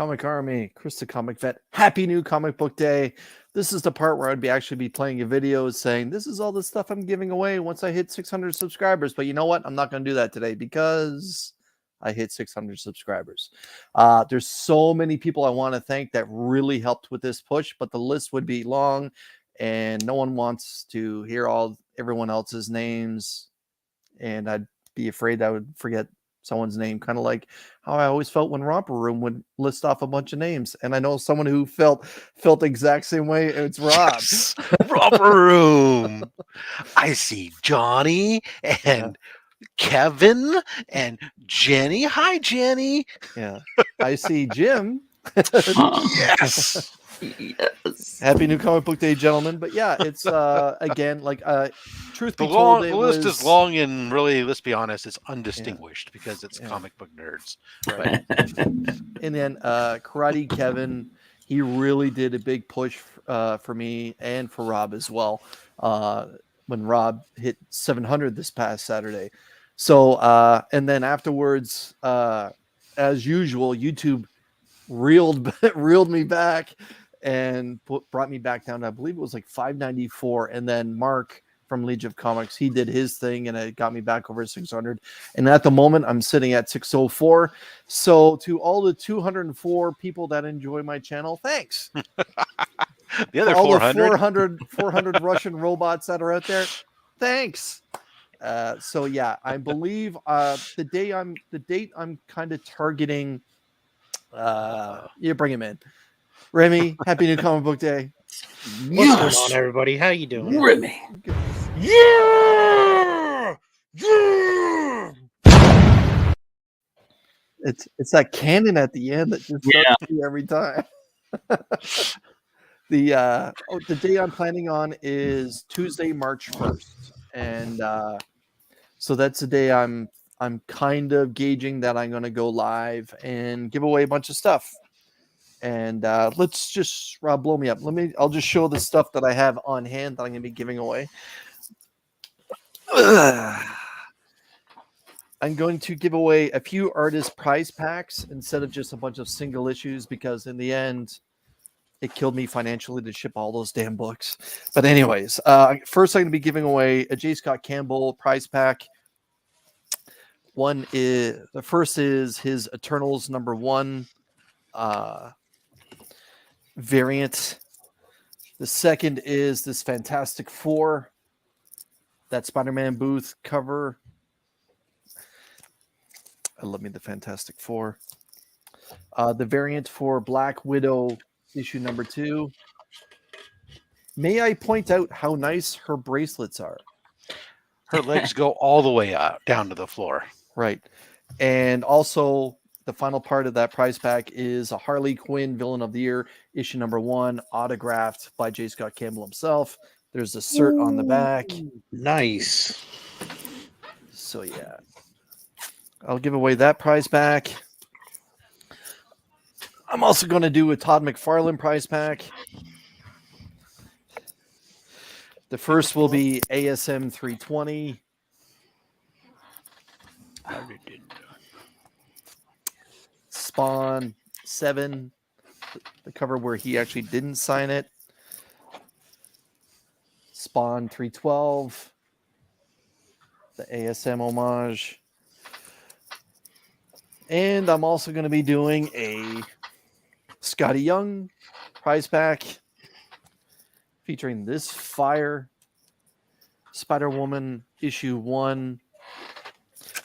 Comic Army, Chris the Comic Vet. Happy new comic book day. This is the part where I'd actually be playing a video saying, this is all the stuff I'm giving away once I hit 600 subscribers. But you know what? I'm not going to do that today because I hit 600 subscribers. There's so many people I want to thank that really helped with this push, but the list would be long and no one wants to hear everyone else's names. And I'd be afraid I would forget someone's name, kind of like how I always felt when Romper Room would list off a bunch of names. And I know someone who felt the exact same way. It's Rob. Yes. Romper Room. I see Johnny and Kevin and Jenny. Hi, Jenny. Yeah. I see Jim. Yes. Yes. Happy new comic book day, gentlemen. But yeah, it's again, like truth be told, the list is long and really, let's be honest, it's undistinguished because it's comic book nerds. Right. And then Karate Kevin, he really did a big push for me and for Rob as well. When Rob hit 700 this past Saturday. So and then afterwards, as usual, YouTube reeled me back and brought me back down to, I believe it was like 594. And then Mark from Legion of Comics, he did his thing and it got me back over 600. And at the moment, I'm sitting at 604. So to all the 204 people that enjoy my channel, thanks. The other all 400. the 400 Russian robots that are out there, thanks. So yeah, I believe the date I'm kind of targeting. You bring him in. Remy, happy new comic book day. What's going on, everybody? How you doing? Remy. Yeah! Yeah! It's that cannon at the end that just starts me every time. The day I'm planning on is Tuesday, March 1st. And so that's the day I'm kind of gauging that I'm going to go live and give away a bunch of stuff. And let's just, Rob, blow me up. I'll just show the stuff that I have on hand that I'm going to be giving away. I'm going to give away a few artist prize packs instead of just a bunch of single issues, because in the end, it killed me financially to ship all those damn books. But anyways, first I'm going to be giving away a J. Scott Campbell prize pack. The first is his Eternals #1 variant. The second is this Fantastic Four, that Spider-Man Booth cover. I love me the Fantastic Four. The variant for Black Widow issue #2. May I point out how nice her bracelets are? Her legs go all the way out down to the floor. Right. And also the final part of that prize pack is a Harley Quinn Villain of the Year issue #1 autographed by J. Scott Campbell himself. There's a cert on the back. Nice. So yeah, I'll give away that prize pack. I'm also going to do a Todd McFarlane prize pack. The first will be ASM 320. Spawn 7, the cover where he actually didn't sign it. Spawn 312, the ASM homage. And I'm also going to be doing a Scotty Young prize pack featuring this fire Spider-Woman issue 1.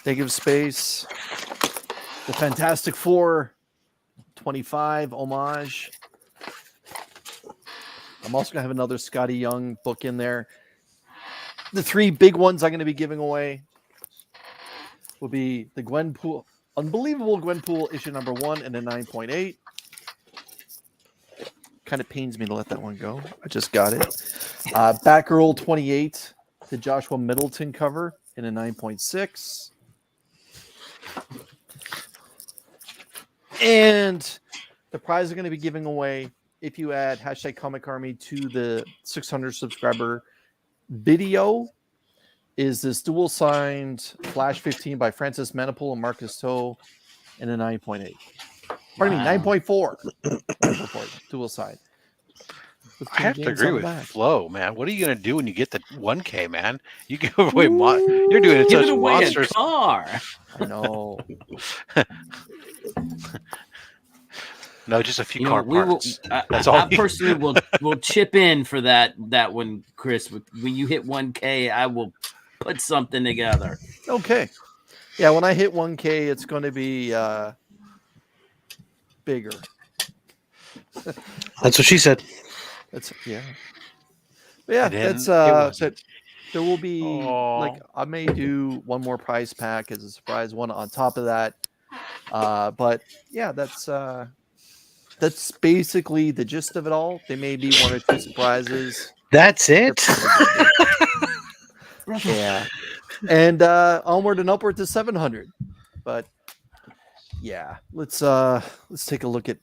They Give Space, the Fantastic Four 25 homage. I'm also going to have another Scotty Young book in there. The three big ones I'm going to be giving away will be the Gwenpool, Unbelievable Gwenpool issue #1 and a 9.8. Kind of pains me to let that one go. I just got it. Batgirl 28, the Joshua Middleton cover in a 9.6. And the prize I'm going to be giving away, if you add #ComicArmy to the 600 subscriber video, is this dual signed Flash 15 by Francis Manapul and Marcus Toe in a 9.8. Pardon me, Wow. 9.4. 9.4 dual side. With I have to James agree on the with back. Flo, man. What are you gonna do when you get the 1K, man? You give away you're doing it Giving such away monsters. a car. I know. No, just a few You know, car we will. parts. I That's all. personally will chip in for that one, Chris. When you hit 1K, I will put something together. Okay. Yeah, when I hit 1K, it's going to be bigger. That's what she said. That's yeah. But yeah, And then that's it so wasn't. there will be like Aw. I may do one more prize pack as a surprise one on top of that. But yeah, that's basically the gist of it all. There may be one or two surprises. That's it. Yeah. And onward and upward to 700. But yeah, let's take a look at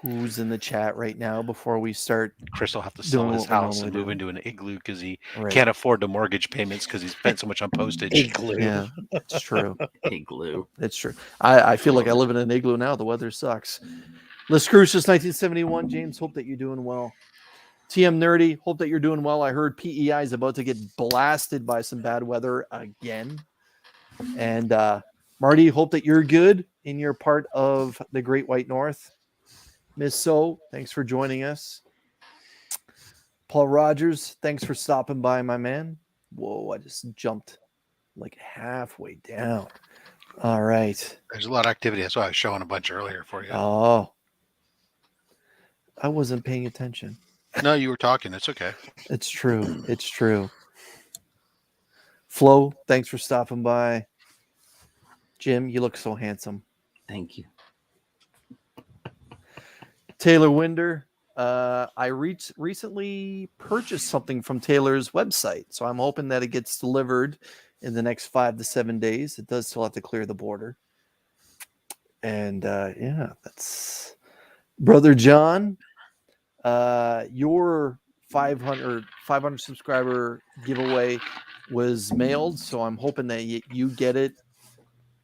who's in the chat right now before we start. Chris will have to Doing sell his what we house normally and move do. into an igloo because he Right. can't afford the mortgage payments because he spent so much on postage. Igloo. Yeah, it's true. Igloo. It's true. I feel like I live in an igloo now. The weather sucks. Les Crucius 1971. James, hope that you're doing well. TM Nerdy, hope that you're doing well. I heard PEI is about to get blasted by some bad weather again. And Marty, hope that you're good in your part of the Great White North. Miss So, thanks for joining us. Paul Rogers, thanks for stopping by, my man. Whoa, I just jumped like halfway down. All right. There's a lot of activity. That's why I was showing a bunch earlier for you. Oh, I wasn't paying attention. No, you were talking. It's okay. It's true. It's true. Flo, thanks for stopping by. Jim, you look so handsome. Thank you. Taylor Winder, I recently purchased something from Taylor's website, so I'm hoping that it gets delivered in the next 5 to 7 days. It does still have to clear the border. And yeah, that's Brother John. Your 500 subscriber giveaway was mailed, so I'm hoping that you get it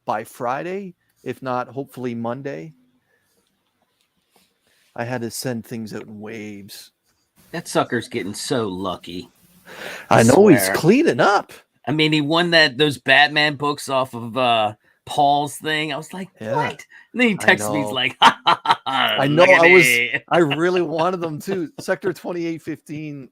by Friday, if not, hopefully Monday. I had to send things out in waves. That sucker's getting so lucky. I know he's swear. cleaning up. I mean, he won those Batman books off of Paul's thing. I was like, Yeah. what? And then he texted me, he's know. like, ha, ha, ha, ha, I know. look at I really wanted them too. Sector 2815,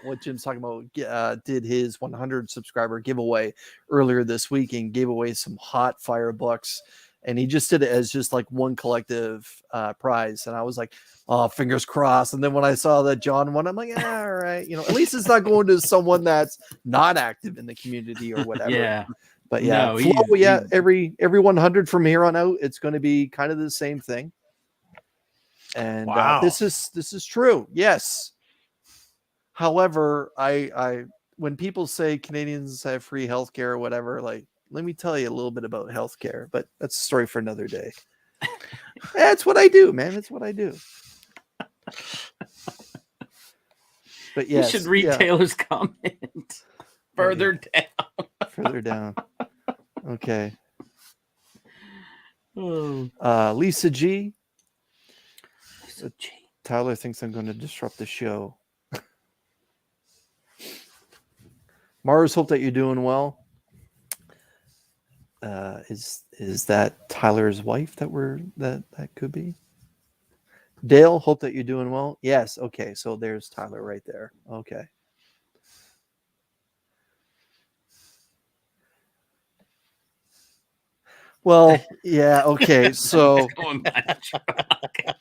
what Jim's talking about, did his 100 subscriber giveaway earlier this week and gave away some hot fire books. And he just did it as just like one collective prize. And I was like, oh, fingers crossed. And then when I saw that John won, I'm like, yeah, all right. You know, at least it's not going to someone that's not active in the community or whatever. Yeah. But yeah, No, Flo, he's- yeah, every 100 from here on out, it's going to be kind of the same thing. And Wow. this is true. Yes. However, I when people say Canadians have free healthcare or whatever, like, let me tell you a little bit about healthcare, but that's a story for another day. That's what I do, man. That's what I do. But yes, You should read Taylor's comment further down. Further down. Okay. Oh. Lisa G. So, gee. Tyler thinks I'm going to disrupt the show. Mars, hope that you're doing well. Is that Tyler's wife that could be? Dale, hope that you're doing well. Yes. Okay. So there's Tyler right there. Okay. Well, yeah. Okay. So Going by the truck.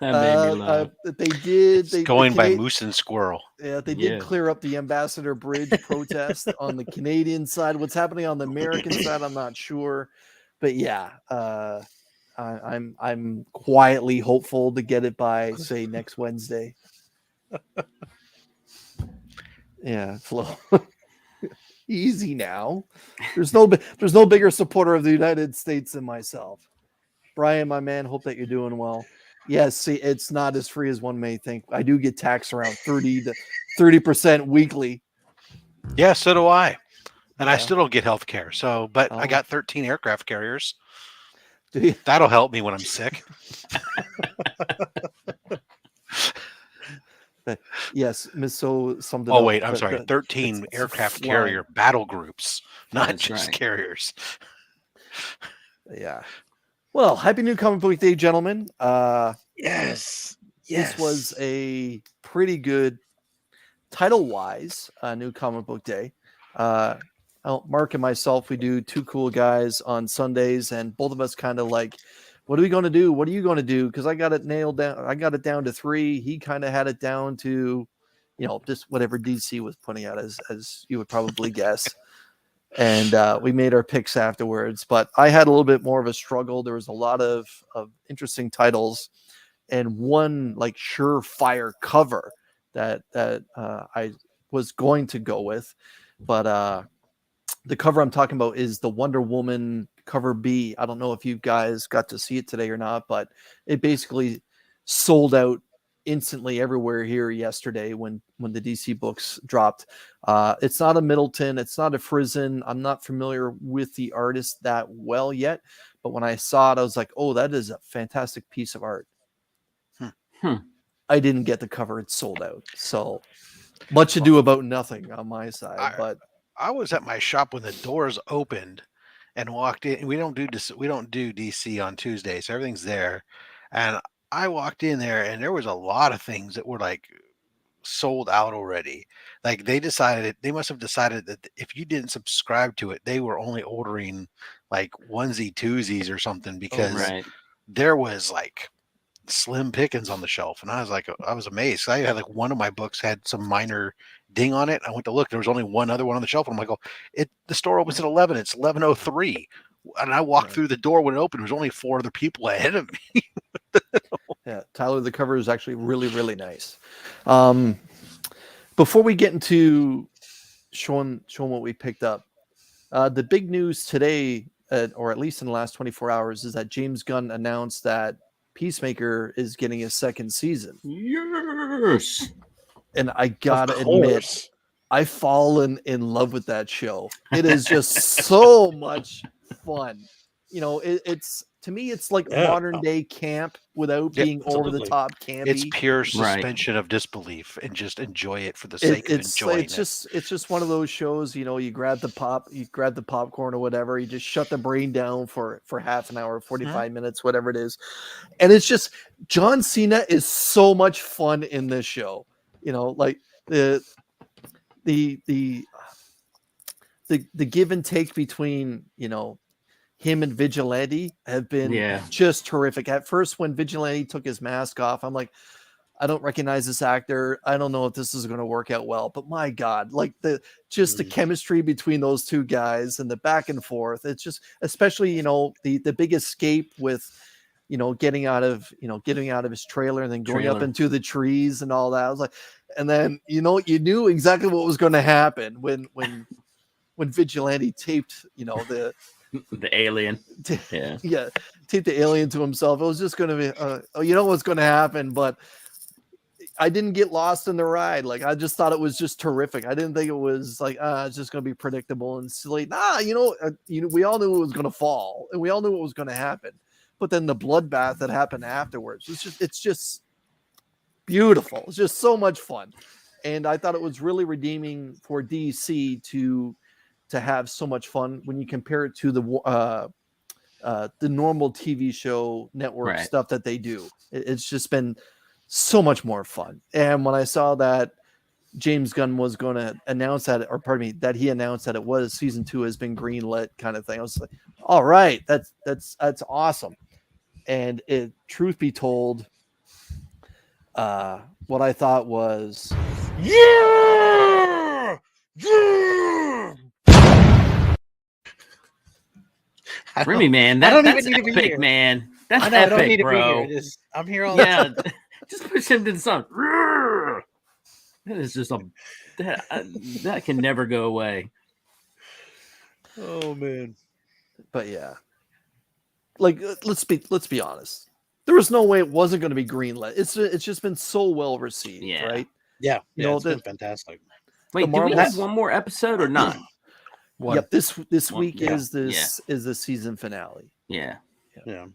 That made me laugh. they did. It's They going the by Cana- moose and squirrel. Yeah, they did Yeah. clear up the Ambassador Bridge protest on the Canadian side. What's happening on the American side, I'm not sure. But yeah, I'm quietly hopeful to get it by, say, next Wednesday. Yeah, Flo. Easy now. There's no bigger supporter of the United States than myself. Brian, my man, hope that you're doing well. Yes, see, it's not as free as one may think. I do get taxed around 30% weekly. Yeah, so do I. And I Yeah. still don't get health care. So, but Oh. I got 13 aircraft carriers. Do you? That'll help me when I'm sick. Yes, Miss So summed it Oh up. wait, I'm sorry. 13 it's aircraft flying. carrier battle groups, not That's just right. carriers. Yeah. Well, happy new comic book day, gentlemen. Yes. This was a pretty good title-wise new comic book day. Mark and myself, we do Two Cool Guys on Sundays, and both of us kind of like, what are we going to do? What are you going to do? Because I got it nailed down. I got it down to 3. He kind of had it down to, just whatever DC was putting out, as you would probably guess. And we made our picks afterwards. But I had a little bit more of a struggle. There was a lot of interesting titles, and one like surefire cover that I was going to go with, but the cover I'm talking about is the Wonder Woman cover B. I don't know if you guys got to see it today or not, but it basically sold out instantly everywhere here yesterday when the DC books dropped. It's not a Middleton, it's not a Frizen. I'm not familiar with the artist that well yet, but when I saw it, I was like, oh, that is a fantastic piece of art. I didn't get the cover; it sold out. So much ado about nothing on my side. But I was at my shop when the doors opened and walked in. We don't do DC on Tuesday, so everything's there. And I walked in there, and there was a lot of things that were like sold out already. Like they must have decided that if you didn't subscribe to it, they were only ordering like onesie twosies or something, because there was like slim pickings on the shelf. And I was amazed. I had like one of my books had some minor ding on it. I went to look, there was only one other one on the shelf, and I'm like, the store opens at 11. It's 11:03. And I walked through the door when it opened. There was only 4 other people ahead of me. Yeah, Tyler, the cover is actually really, really nice. Before we get into showing what we picked up, the big news today, or at least in the last 24 hours, is that James Gunn announced that Peacemaker is getting a second season. Yes. And I gotta admit, I've fallen in love with that show. It is just so much fun. It's to me, it's like modern day camp without being over the top campy. It's pure suspension of disbelief, and just enjoy it for the sake of enjoying it. It's just one of those shows. You grab the popcorn or whatever. You just shut the brain down for half an hour, 45 minutes, whatever it is, and it's just John Cena is so much fun in this show. Like the give and take between him and Vigilante have been just terrific. At first, when Vigilante took his mask off, I'm like, I don't recognize this actor. I don't know if this is going to work out well. But my God, like the chemistry between those two guys and the back and forth. It's just, especially the big escape with getting out of his trailer and then going up into the trees and all that. I was like, and then you knew exactly what was going to happen when Vigilante taped the alien. Taped the alien to himself. It was just going to be, what's going to happen. But I didn't get lost in the ride. Like, I just thought it was just terrific. I didn't think it was like, it's just going to be predictable and silly. We all knew it was going to fall, and we all knew what was going to happen. But then the bloodbath that happened afterwards, it's just beautiful. It's just so much fun. And I thought it was really redeeming for DC to have so much fun when you compare it to the normal TV show network stuff that they do. It's just been so much more fun. And when I saw that James Gunn was going to announce that he announced that it was season 2 has been greenlit kind of thing, I was like, all right, that's awesome. And truth be told, what I thought was, Remy, man, that's epic, man. That's epic, I don't need bro. To be here. I'm here all the time. Just push him to the sun. That is just that can never go away. Oh man. But yeah, like let's be honest. There was no way it wasn't going to be greenlit. It's just been so well received, right? Yeah, it's been fantastic. Wait, do we have one more episode or not? Yep, this week is the season finale. Yeah. Yeah.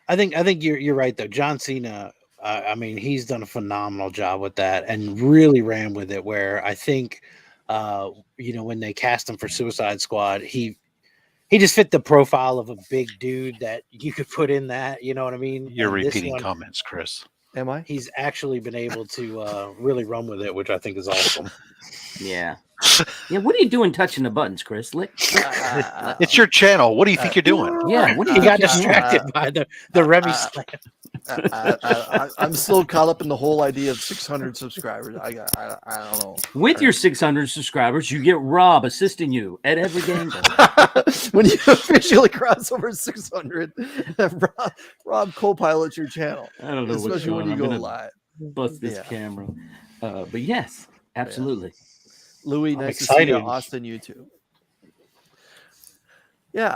I think you're right though. John Cena, I mean, he's done a phenomenal job with that and really ran with it. Where I think, when they cast him for Suicide Squad, he just fit the profile of a big dude that you could put in that. You know what I mean? You're And repeating comments, Chris. Am I? He's actually been able to really run with it, which I think is awesome. Yeah. Yeah, what are you doing touching the buttons, Chris? It's your channel. What do you think you're doing? Yeah, what do He you got distracted by the Remy slam. I'm still caught up in the whole idea of 600 subscribers. I don't know. With your 600 subscribers, you get Rob assisting you at every game. When you officially cross over 600, Rob co-pilots your channel. I don't know what's especially going when you on. go I'm live. Bust this camera. But yes, absolutely. Louis, I'm nice to see you. excited. Austin, you too. Yeah,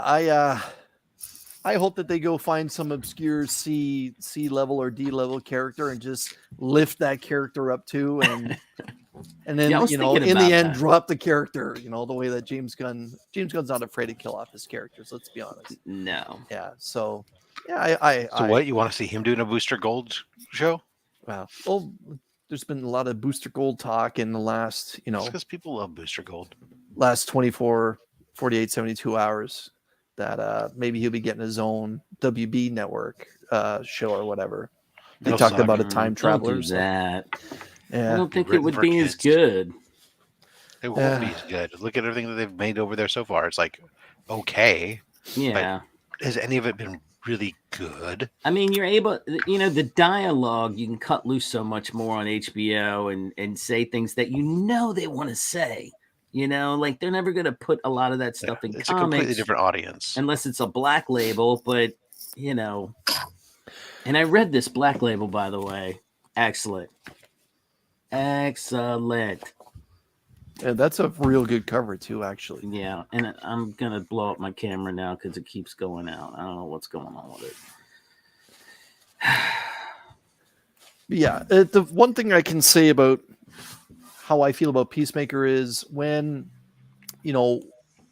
I hope that they go find some obscure C level or D level character and just lift that character up too, and then Yeah, I was in thinking the about end that. drop the character. The way that James Gunn's not afraid to kill off his characters. Let's be honest. No. Yeah. So yeah, So what, you want to see him doing a Booster Gold show? Wow. Well, there's been a lot of Booster Gold talk in the last Because people love Booster Gold. last 24, 48, 72 hours. That maybe he'll be getting his own WB network show or whatever. They They'll talked suck. about a time traveler. Don't do that. I Yeah, don't think it written would for be as kids. good. It won't be as good. Look at everything that they've made over there so far. It's like, okay. Yeah. Has any of it been really good? I mean, you're able, the dialogue, you can cut loose so much more on HBO and say things that they want to say. Like they're never going to put a lot of that stuff in It's comics. a completely different audience. Unless it's a Black Label, but, and I read this Black Label, by the way. Excellent. Excellent. Yeah, that's a real good cover too, actually. Yeah, and I'm going to blow up my camera now because it keeps going out. I don't know what's going on with it. Yeah, the one thing I can say about how I feel about Peacemaker is when,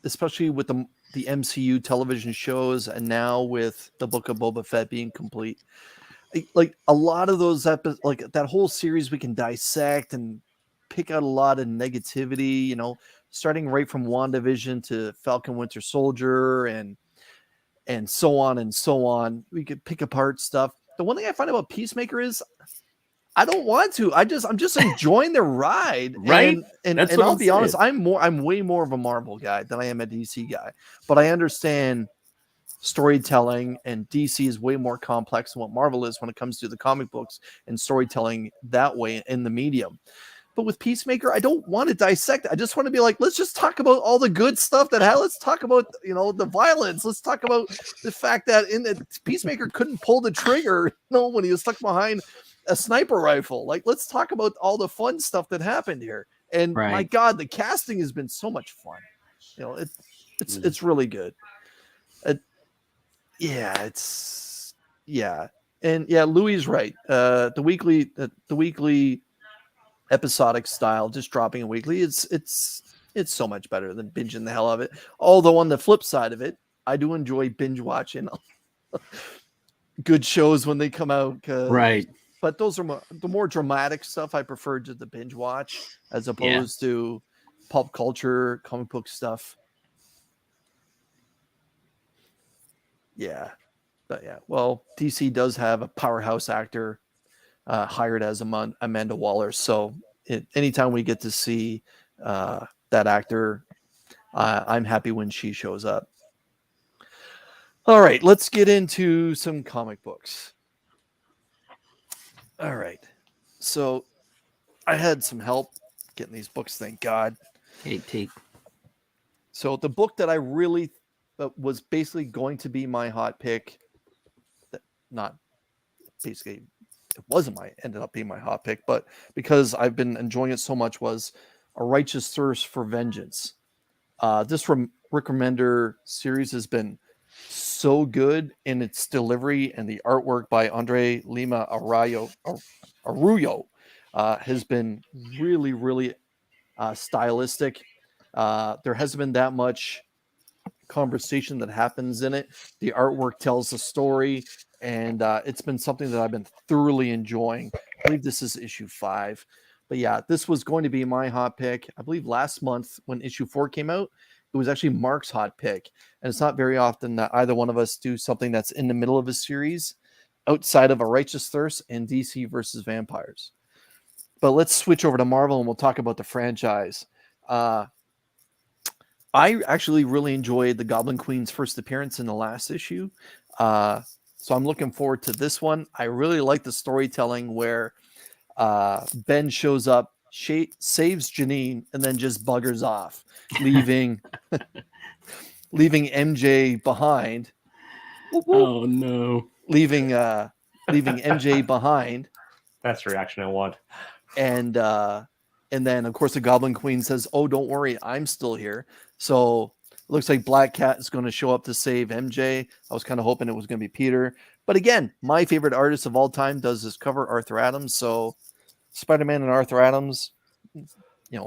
especially with the MCU television shows and now with the Book of Boba Fett being complete, like a lot of those episodes, like that whole series, we can dissect and pick out a lot of negativity, starting right from WandaVision to Falcon Winter Soldier and so on and so on. We could pick apart stuff. The one thing I find about Peacemaker is I don't want to. I'm just enjoying the ride. Right. And That's and what I'll I'm be honest, saying. I'm way more of a Marvel guy than I am a DC guy. But I understand storytelling, and DC is way more complex than what Marvel is when it comes to the comic books and storytelling that way in the medium. But with Peacemaker, I don't want to dissect. I just want to be like, let's just talk about all the good stuff let's talk about, the violence. Let's talk about the fact that Peacemaker couldn't pull the trigger, when he was stuck behind a sniper rifle. Like, let's talk about all the fun stuff that happened here. And Right. my God, the casting has been so much fun. It's really good. And Louis is right. The weekly episodic style, just dropping a weekly, it's so much better than binging the hell out of it. Although on the flip side of it, I do enjoy binge watching good shows when they come out. Right. But those are the more dramatic stuff I prefer to the binge watch as opposed to pulp culture, comic book stuff. Yeah. But yeah, well, DC does have a powerhouse actor hired as Amanda Waller. So anytime we get to see that actor, I'm happy when she shows up. All right, let's get into some comic books. All right. So I had some help getting these books, thank God. Hey, take. So the book that I really was basically going to be my hot pick, ended up being my hot pick, but because I've been enjoying it so much, was A Righteous Thirst for Vengeance. This Rick Remender series has been so good in its delivery, and the artwork by Andre Lima Arroyo has been really, really stylistic. There hasn't been that much conversation that happens in it. The artwork tells the story, and it's been something that I've been thoroughly enjoying. I believe this is issue 5. But yeah, this was going to be my hot pick. I believe last month when issue 4 came out, it was actually Mark's hot pick. And it's not very often that either one of us do something that's in the middle of a series outside of A Righteous Thirst and DC versus Vampires. But let's switch over to Marvel and we'll talk about the franchise. I actually really enjoyed the Goblin Queen's first appearance in the last issue. So I'm looking forward to this one. I really like the storytelling where Ben shows up, saves Janine, and then just buggers off, leaving MJ behind. Oh no. Leaving MJ behind. That's the reaction I want. And then of course the Goblin Queen says, "Oh, don't worry, I'm still here." So it looks like Black Cat is going to show up to save MJ. I was kind of hoping it was going to be Peter, but again, my favorite artist of all time does this cover, Arthur Adams. So Spider-Man and Arthur Adams,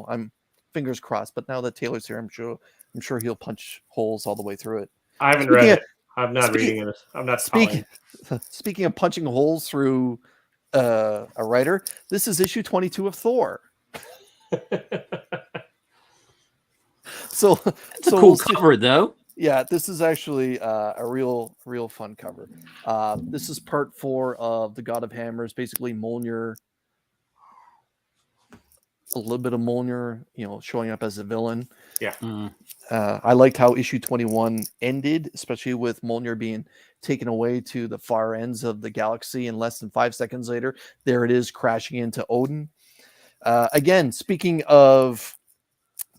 I'm fingers crossed. But now that Taylor's here, I'm sure he'll punch holes all the way through it. I haven't read it. I'm not reading it. I'm not speaking of punching holes through a writer, this is issue 22 of Thor. So it's a cool cover, though. Yeah, this is actually a real fun cover. This is part 4 of the God of Hammers, basically Mjolnir. A little bit of Mjolnir, showing up as a villain. Yeah. I liked how issue 21 ended, especially with Mjolnir being taken away to the far ends of the galaxy, and less than 5 seconds later, there it is crashing into Odin. Again, speaking of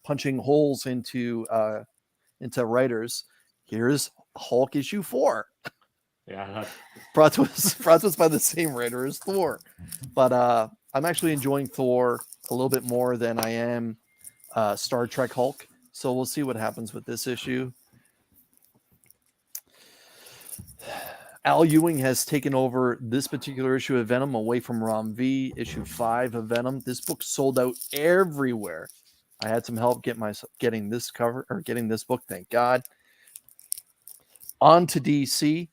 punching holes into writers, here's Hulk issue 4. Yeah. Brought to us by the same writer as Thor. But I'm actually enjoying Thor a little bit more than I am Star Trek Hulk. So we'll see what happens with this issue. Al Ewing has taken over this particular issue of Venom away from Rom V, issue 5 of Venom. This book sold out everywhere. I had some help getting this book, thank God. On to DC.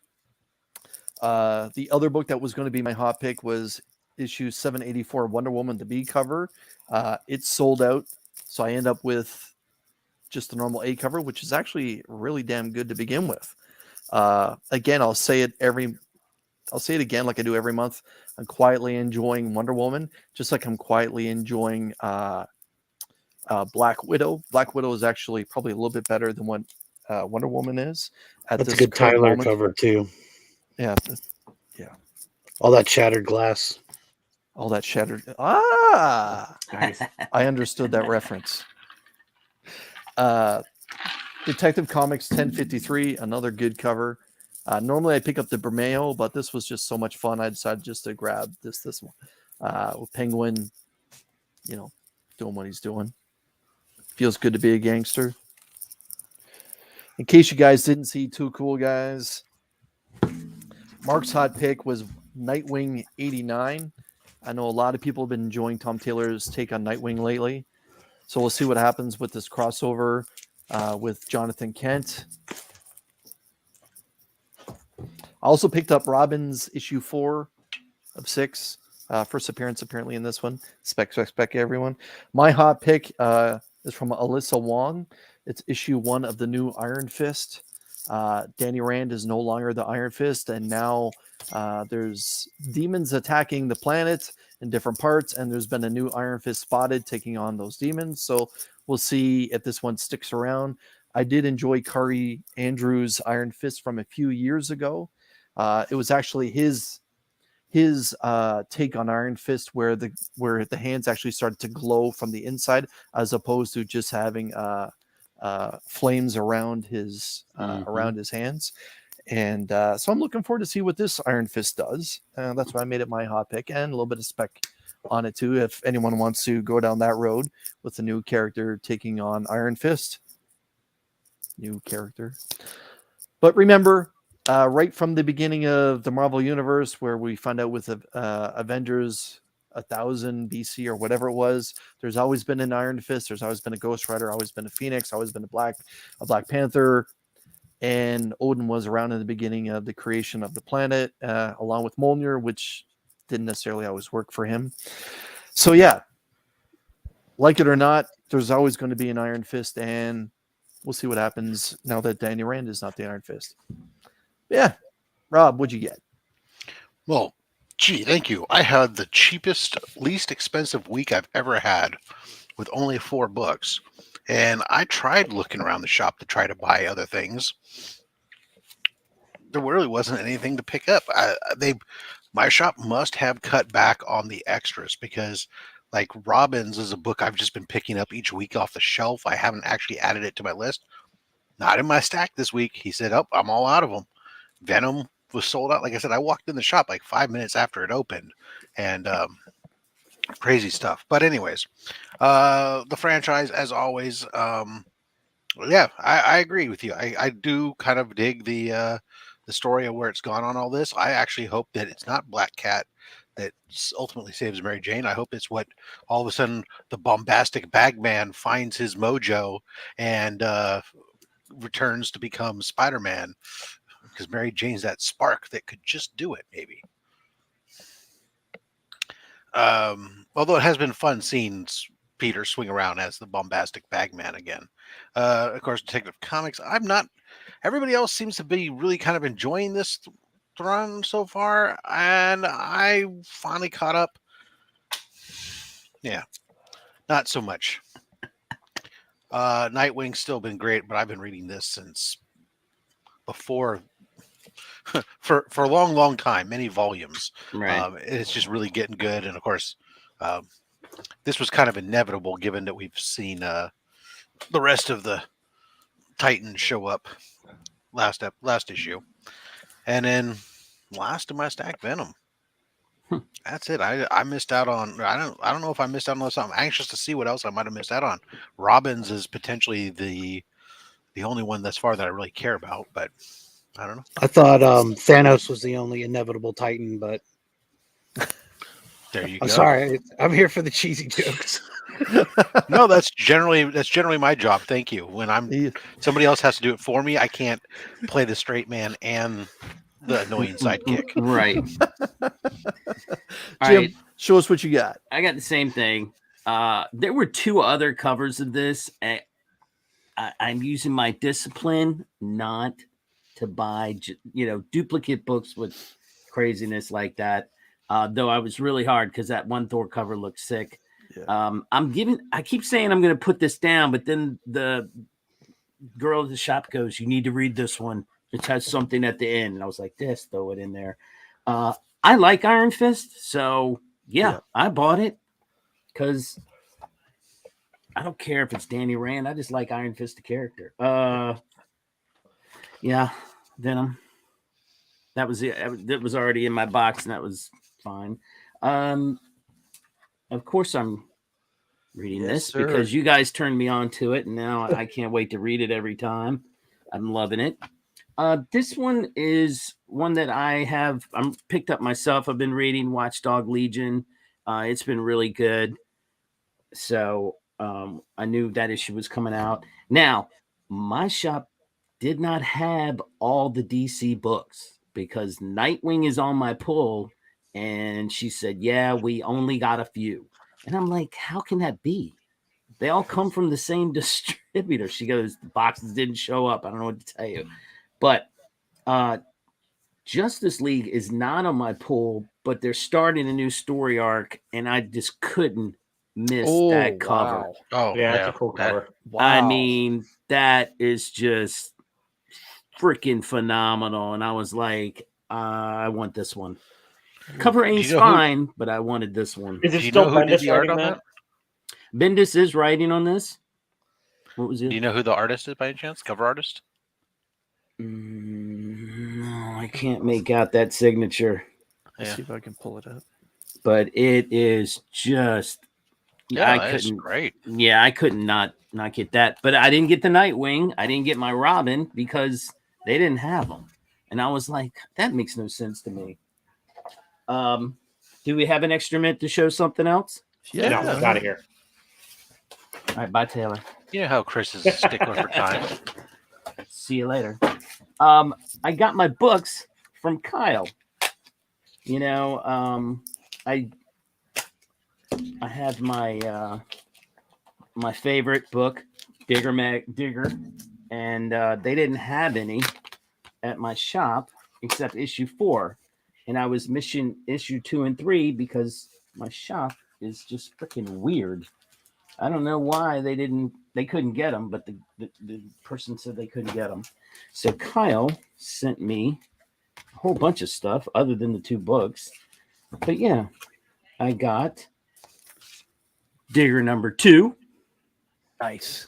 The other book that was going to be my hot pick was issue 784 Wonder Woman, the B cover. It's sold out, so I end up with just the normal A cover, which is actually really damn good to begin with. Again, I'll say it again like I do every month. I'm quietly enjoying Wonder Woman, just like I'm quietly enjoying Black Widow. Black Widow is actually probably a little bit better than what Wonder Woman is. That's a good Tyler cover too. Yeah. All that shattered glass. All that shattered. Ah, Nice. I understood that reference. Detective Comics 1053, another good cover. Normally I pick up the Bermejo, but this was just so much fun. I decided just to grab this one. With Penguin, doing what he's doing. Feels good to be a gangster. In case you guys didn't see, Too Cool Guys, Mark's hot pick was Nightwing 89. I know a lot of people have been enjoying Tom Taylor's take on Nightwing lately. So we'll see what happens with this crossover with Jonathan Kent. I also picked up Robin's issue 4 of 6. First appearance apparently in this one. Spec, everyone. My hot pick is from Alyssa Wong. It's issue 1 of the new Iron Fist. Danny Rand is no longer the Iron Fist, and now there's demons attacking the planet in different parts, and there's been a new Iron Fist spotted taking on those demons. So we'll see if this one sticks around. I did enjoy Kari Andrews' Iron Fist from a few years ago. It was actually his take on Iron Fist where the hands actually started to glow from the inside, as opposed to just having flames around his hands. And so I'm looking forward to see what this Iron Fist does. That's why I made it my hot pick, and a little bit of spec on it too, if anyone wants to go down that road with a new character taking on Iron Fist. New character. But remember, right from the beginning of the Marvel Universe, where we find out with Avengers 1000 BC or whatever it was, there's always been an Iron Fist, there's always been a Ghost Rider, always been a Phoenix, always been a Black Panther. and Odin was around in the beginning of the creation of the planet, along with Mjolnir, which didn't necessarily always work for him. So yeah, like it or not, there's always going to be an Iron Fist, and we'll see what happens now that Danny Rand is not the Iron Fist. Yeah, Rob, what'd you get? Well, gee, thank you. I had the cheapest, least expensive week I've ever had with only 4 books. And I tried looking around the shop to try to buy other things. There really wasn't anything to pick up. My shop must have cut back on the extras because, like, Robbins is a book I've just been picking up each week off the shelf. I haven't actually added it to my list. Not in my stack this week. He said, "Oh, I'm all out of them." Venom was sold out. Like I said, I walked in the shop like 5 minutes after it opened, and crazy stuff. But anyways, the franchise, as always, yeah, I agree with you. I do kind of dig the story of where it's gone on all this. I actually hope that it's not Black Cat that ultimately saves Mary Jane. I hope it's what all of a sudden the bombastic Bagman finds his mojo and returns to become Spider-Man, because Mary Jane's that spark that could just do it, maybe. Although it has been fun seeing Peter swing around as the bombastic Bagman again. Of course, Detective Comics. I'm not. Everybody else seems to be really kind of enjoying this run so far, and I finally caught up. Yeah, not so much. Nightwing's still been great, but I've been reading this since before. for a long time, many volumes. Right. It's just really getting good, and of course, this was kind of inevitable given that we've seen the rest of the Titans show up last issue, and then last of my stack, Venom. That's it. I missed out on. I don't know if I missed out on something. I'm anxious to see what else I might have missed out on. Robbins is potentially the only one thus far that I really care about, but I don't know. I thought Thanos was the only inevitable Titan, but There you I'm go. sorry. I'm here for the cheesy jokes. No, that's generally my job. Thank you. When somebody else has to do it for me, I can't play the straight man and the annoying sidekick. Right. All Jim, right. show us what you got. I got the same thing. There were 2 other covers of this. I'm using my discipline not to buy, duplicate books with craziness like that. Though I was really hard because that one Thor cover looked sick. Yeah. I keep saying I'm going to put this down, but then the girl at the shop goes, "You need to read this one. It has something at the end." And I was like, "This, throw it in there." I like Iron Fist, so yeah. I bought it because I don't care if it's Danny Rand. I just like Iron Fist, the character. Yeah, Venom. That was it. That was already in my box, and that was fine. Of course, I'm reading this because you guys turned me on to it, and now I can't wait to read it every time. I'm loving it. This one is one that I'm picked up myself. I've been reading Watchdog Legion. It's been really good. So I knew that issue was coming out. Now, my shop did not have all the DC books because Nightwing is on my pull. And she said, "Yeah, we only got a few." And I'm like, "How can that be? They all come from the same distributor." She goes, "The boxes didn't show up. I don't know what to tell you." But Justice League is not on my pull, but they're starting a new story arc, and I just couldn't miss that cover. Wow. Oh, Yeah, it's a cool cover. Wow. I mean, that is just freaking phenomenal. And I was like, I want this one. Cover ain't fine, but I wanted this one. Is it Do you still know who did Bendis the art writing on that? that? Bendis is writing on this. What was it? Do you know who the artist is by any chance? Cover artist? No, I can't make out that signature. Let's see if I can pull it up. But it is just That's great. Yeah, I couldn't not get that. But I didn't get the Nightwing. I didn't get my Robin because they didn't have them. And I was like, that makes no sense to me. Do we have an extra minute to show something else? Yeah, no, it's out of here. All right, bye, Taylor. You know how Chris is a stickler for time. See you later. I got my books from Kyle. I have my my favorite book, Digger, and they didn't have any at my shop except issue 4, and I was missing issue 2 and 3 because my shop is just freaking weird. I don't know why they couldn't get them, but the person said they couldn't get them. So Kyle sent me a whole bunch of stuff other than the 2 books. But yeah, I got Digger number 2. Nice.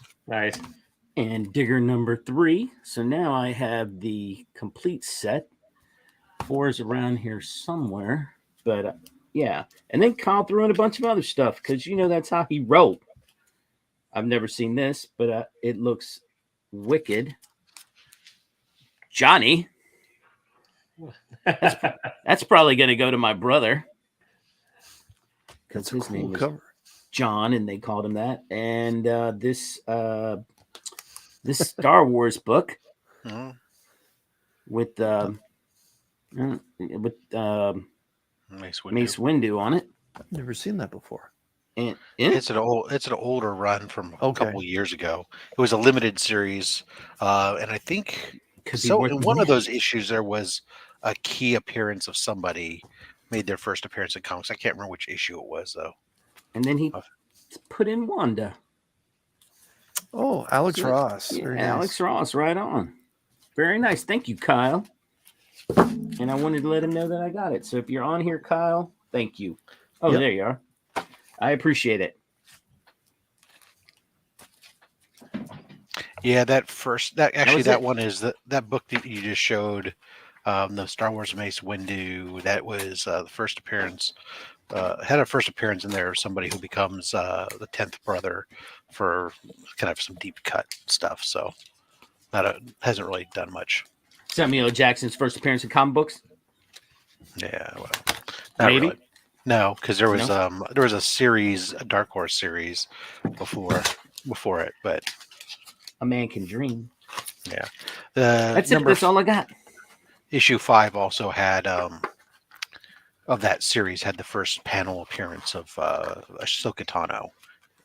And Digger number 3. So now I have the complete set. 4 is around here somewhere. But yeah. And then Kyle threw in a bunch of other stuff because, that's how he wrote. I've never seen this, but it looks wicked. Johnny. That's probably going to go to my brother. That's his a cool name is cover. John, and they called him that. And this Star Wars book with Mace Windu on it. I've never seen that before. And it's an older run from a couple years ago. It was a limited series, and I think so. In one of those issues, there was a key appearance of somebody made their first appearance in comics. I can't remember which issue it was though. And then he put in Wanda. Oh, Alex Ross. Yeah, Very Alex nice. Ross, right on. Very nice. Thank you, Kyle. And I wanted to let him know that I got it. So if you're on here, Kyle, thank you. Oh, Yep. There you are. I appreciate it. Yeah, that one is that book that you just showed, the Star Wars Mace Windu. That was the first appearance. Had a first appearance in there of somebody who becomes the 10th brother for kind of some deep cut stuff. So hasn't really done much. Samuel L. Jackson's first appearance in comic books. Yeah, well, Maybe. really. No, because there was a series, a Dark Horse series before it, but A Man Can Dream. yeah, That's it. That's all I got. Issue 5 also had of that series had the first panel appearance of Ahsoka Tano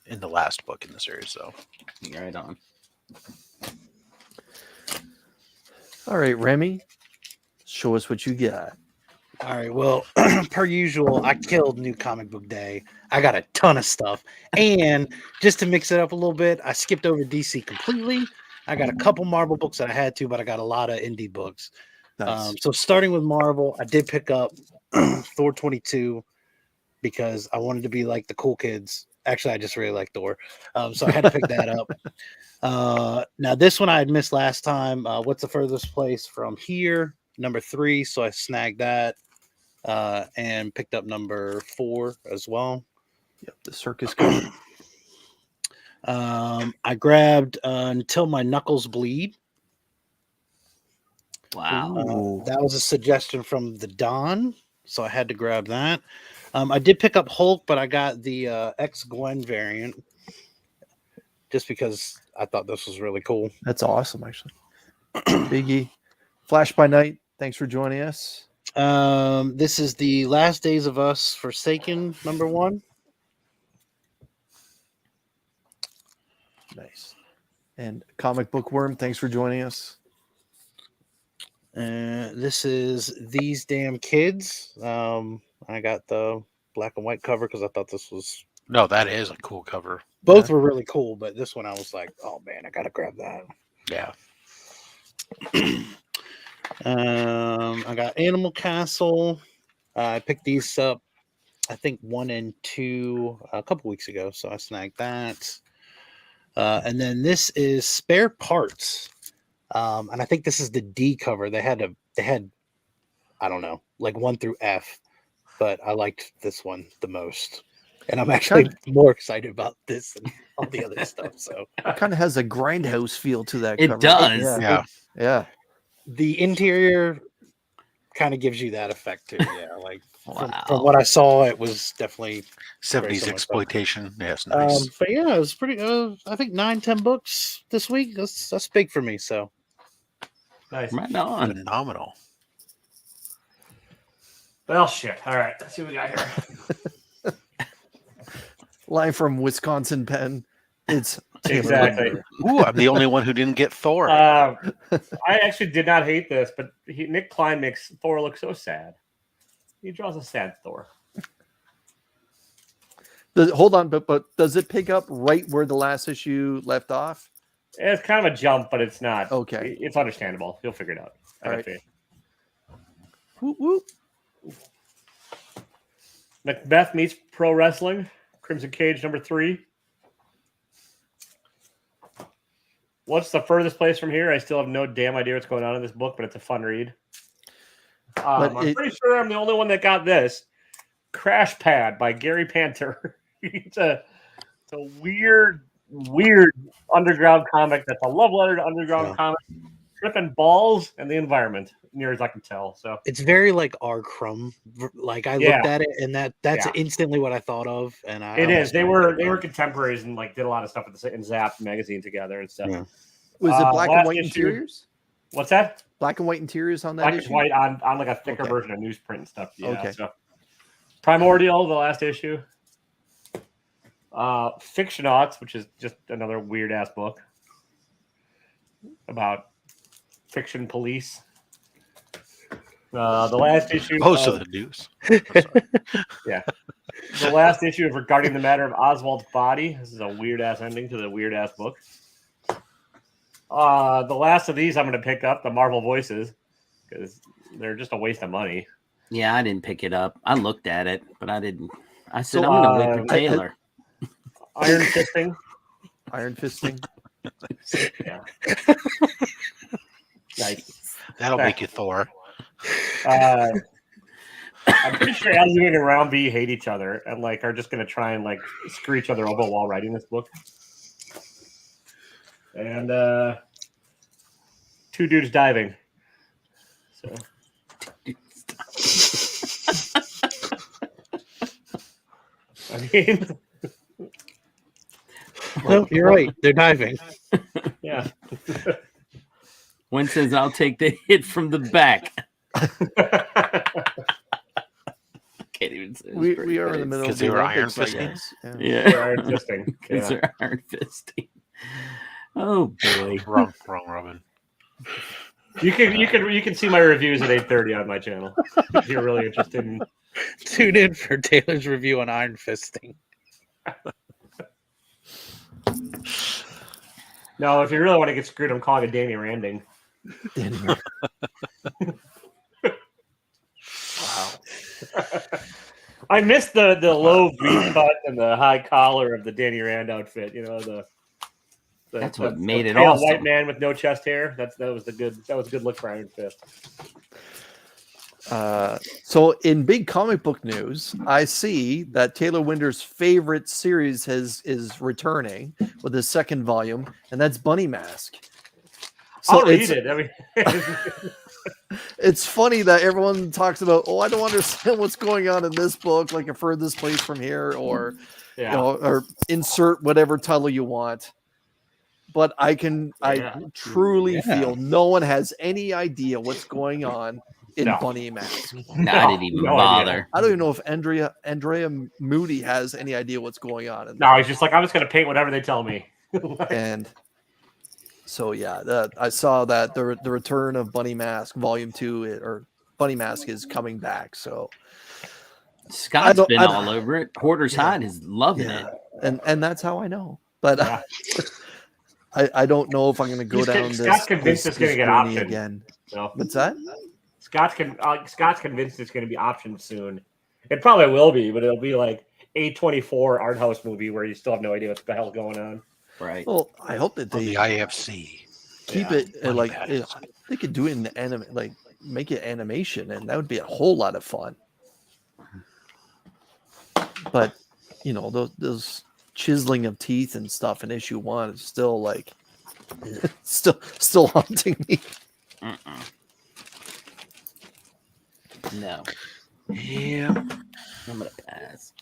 in the last book in the series. So right on. All right, Remy, show us what you got. All right. Well, per usual, I killed New Comic Book Day. I got a ton of stuff. And just to mix it up a little bit, I skipped over DC completely. I got a couple Marvel books that I had to, but I got a lot of indie books. Nice. So starting with Marvel, I did pick up Thor 22 because I wanted to be like the cool kids. Actually, I just really like Thor. So I had to pick that up. Now, this one I had missed last time. What's the furthest place from here? Number 3. So I snagged that. And picked up number 4 as well. Yep, the circus cover. I grabbed Until My Knuckles Bleed. Wow. That was a suggestion from the Don, so I had to grab that. I did pick up Hulk, but I got the ex-Gwen variant just because I thought this was really cool. That's awesome, actually. Biggie. Flash by Night, thanks for joining us. This is the Last Days of Us Forsaken number 1. Nice. And Comic Book Worm, thanks for joining us. This is These Damn Kids. I got the black and white cover because I thought this was... no, that is a cool cover. Both were really cool, but this one I was like, oh man, I gotta grab that. Yeah. I got Animal Castle. I picked these up, I think 1 and 2 a couple weeks ago, so I snagged that. And then this is Spare Parts, and I think this is the D cover. They had I don't know, like 1 through F, but I liked this one the most, and I'm actually more excited about this than all the other stuff. So it kind of has a Grindhouse feel to that It cover. does. Yeah. The interior kind of gives you that effect too. Yeah, like Wow. from what I saw, it was definitely 70s exploitation. Yes, nice. but yeah, it was pretty. I think 9-10 books this week. That's big for me. So Nice. Right on. Phenomenal. Well, shit. All right. Let's see what we got here. Live from Wisconsin Penn. It's Taylor Exactly. Winder. Ooh, I'm the only one who didn't get Thor. I actually did not hate this, but Nick Klein makes Thor look so sad. He draws a sad Thor. Hold on, but does it pick up right where the last issue left off? It's kind of a jump, but it's not. Okay. It's understandable. You'll figure it out. All right. Whoop, whoop. Macbeth meets pro wrestling. Crimson Cage #3. What's the furthest place from here? I still have no damn idea what's going on in this book, but it's a fun read. I'm pretty sure I'm the only one that got this. Crash Pad by Gary Panther. It's a weird underground comic that's a love letter to underground comic. Tripping balls and the environment, near as I can tell. So it's very like R. Crumb. Like I looked at it, and that's instantly what I thought of. And they were contemporaries and like did a lot of stuff in Zap magazine together and stuff. Yeah. Was it black and white interiors? What's that? Black and white interiors on that black issue? and white on like a thicker version of newsprint and stuff. Yeah, okay. So. Primordial, the last issue. Fictionauts, which is just another weird ass book about fiction police. The last issue. Most of the news. Yeah. The last issue of Regarding the Matter of Oswald's Body. This is a weird ass ending to the weird ass book. The last of these I'm going to pick up, the Marvel Voices, because they're just a waste of money. Yeah, I didn't pick it up. I looked at it, but I didn't. I said, I'm going to wait for Taylor. Iron Fisting. Iron Fisting. Yeah. Nice. That'll make you Thor. I'm pretty sure Alzuin and Round B hate each other and like are just going to try and like screw each other over while writing this book. And two dudes diving. So. I mean, no, you're right. They're diving. Yeah. One says, "I'll take the hit from the back." Can't even say we are in the middle of the they were Olympics, iron I fisting. guess. Yeah, They're iron fisting. Because they're iron fisting. Oh boy, wrong, Robin. You can see my reviews at 8:30 on my channel if you're really interested in. Tune in for Taylor's review on Iron Fisting. No, if you really want to get screwed, I'm calling it Danny Randing. Wow. I missed the low V cut and the high collar of the Danny Rand outfit. You know that's what made it pale awesome. White man with no chest hair. That was a good look for Iron Fist. So in big comic book news, I see that Taylor Winder's favorite series is returning with his second volume, and that's Bunny Mask. So I'll read it. I mean, it's funny that everyone talks about, I don't understand what's going on in this book, like a furthest place from here, or or insert whatever title you want. But I truly feel no one has any idea what's going on in Bunny Mask. No, I didn't even bother. Idea. I don't even know if Andrea Moody has any idea what's going on. No, he's just like, I'm just going to paint whatever they tell me. And so, I saw that the return of Bunny Mask Volume 2 or Bunny Mask is coming back. So Scott's been all over it. Hoarder's Hide is loving it. And that's how I know. But I don't know if I'm going to go down this. Scott's convinced it's going to get optioned again. No. What's that? Scott's convinced it's going to be optioned soon. It probably will be, but it'll be like A24 art house movie where you still have no idea what the hell's going on. Right. Well, I hope that they the IFC keep it they could do it in the anime, like make it animation, and that would be a whole lot of fun. But those chiseling of teeth and stuff in issue 1 is still like still haunting me. No. Yeah. I'm gonna pass.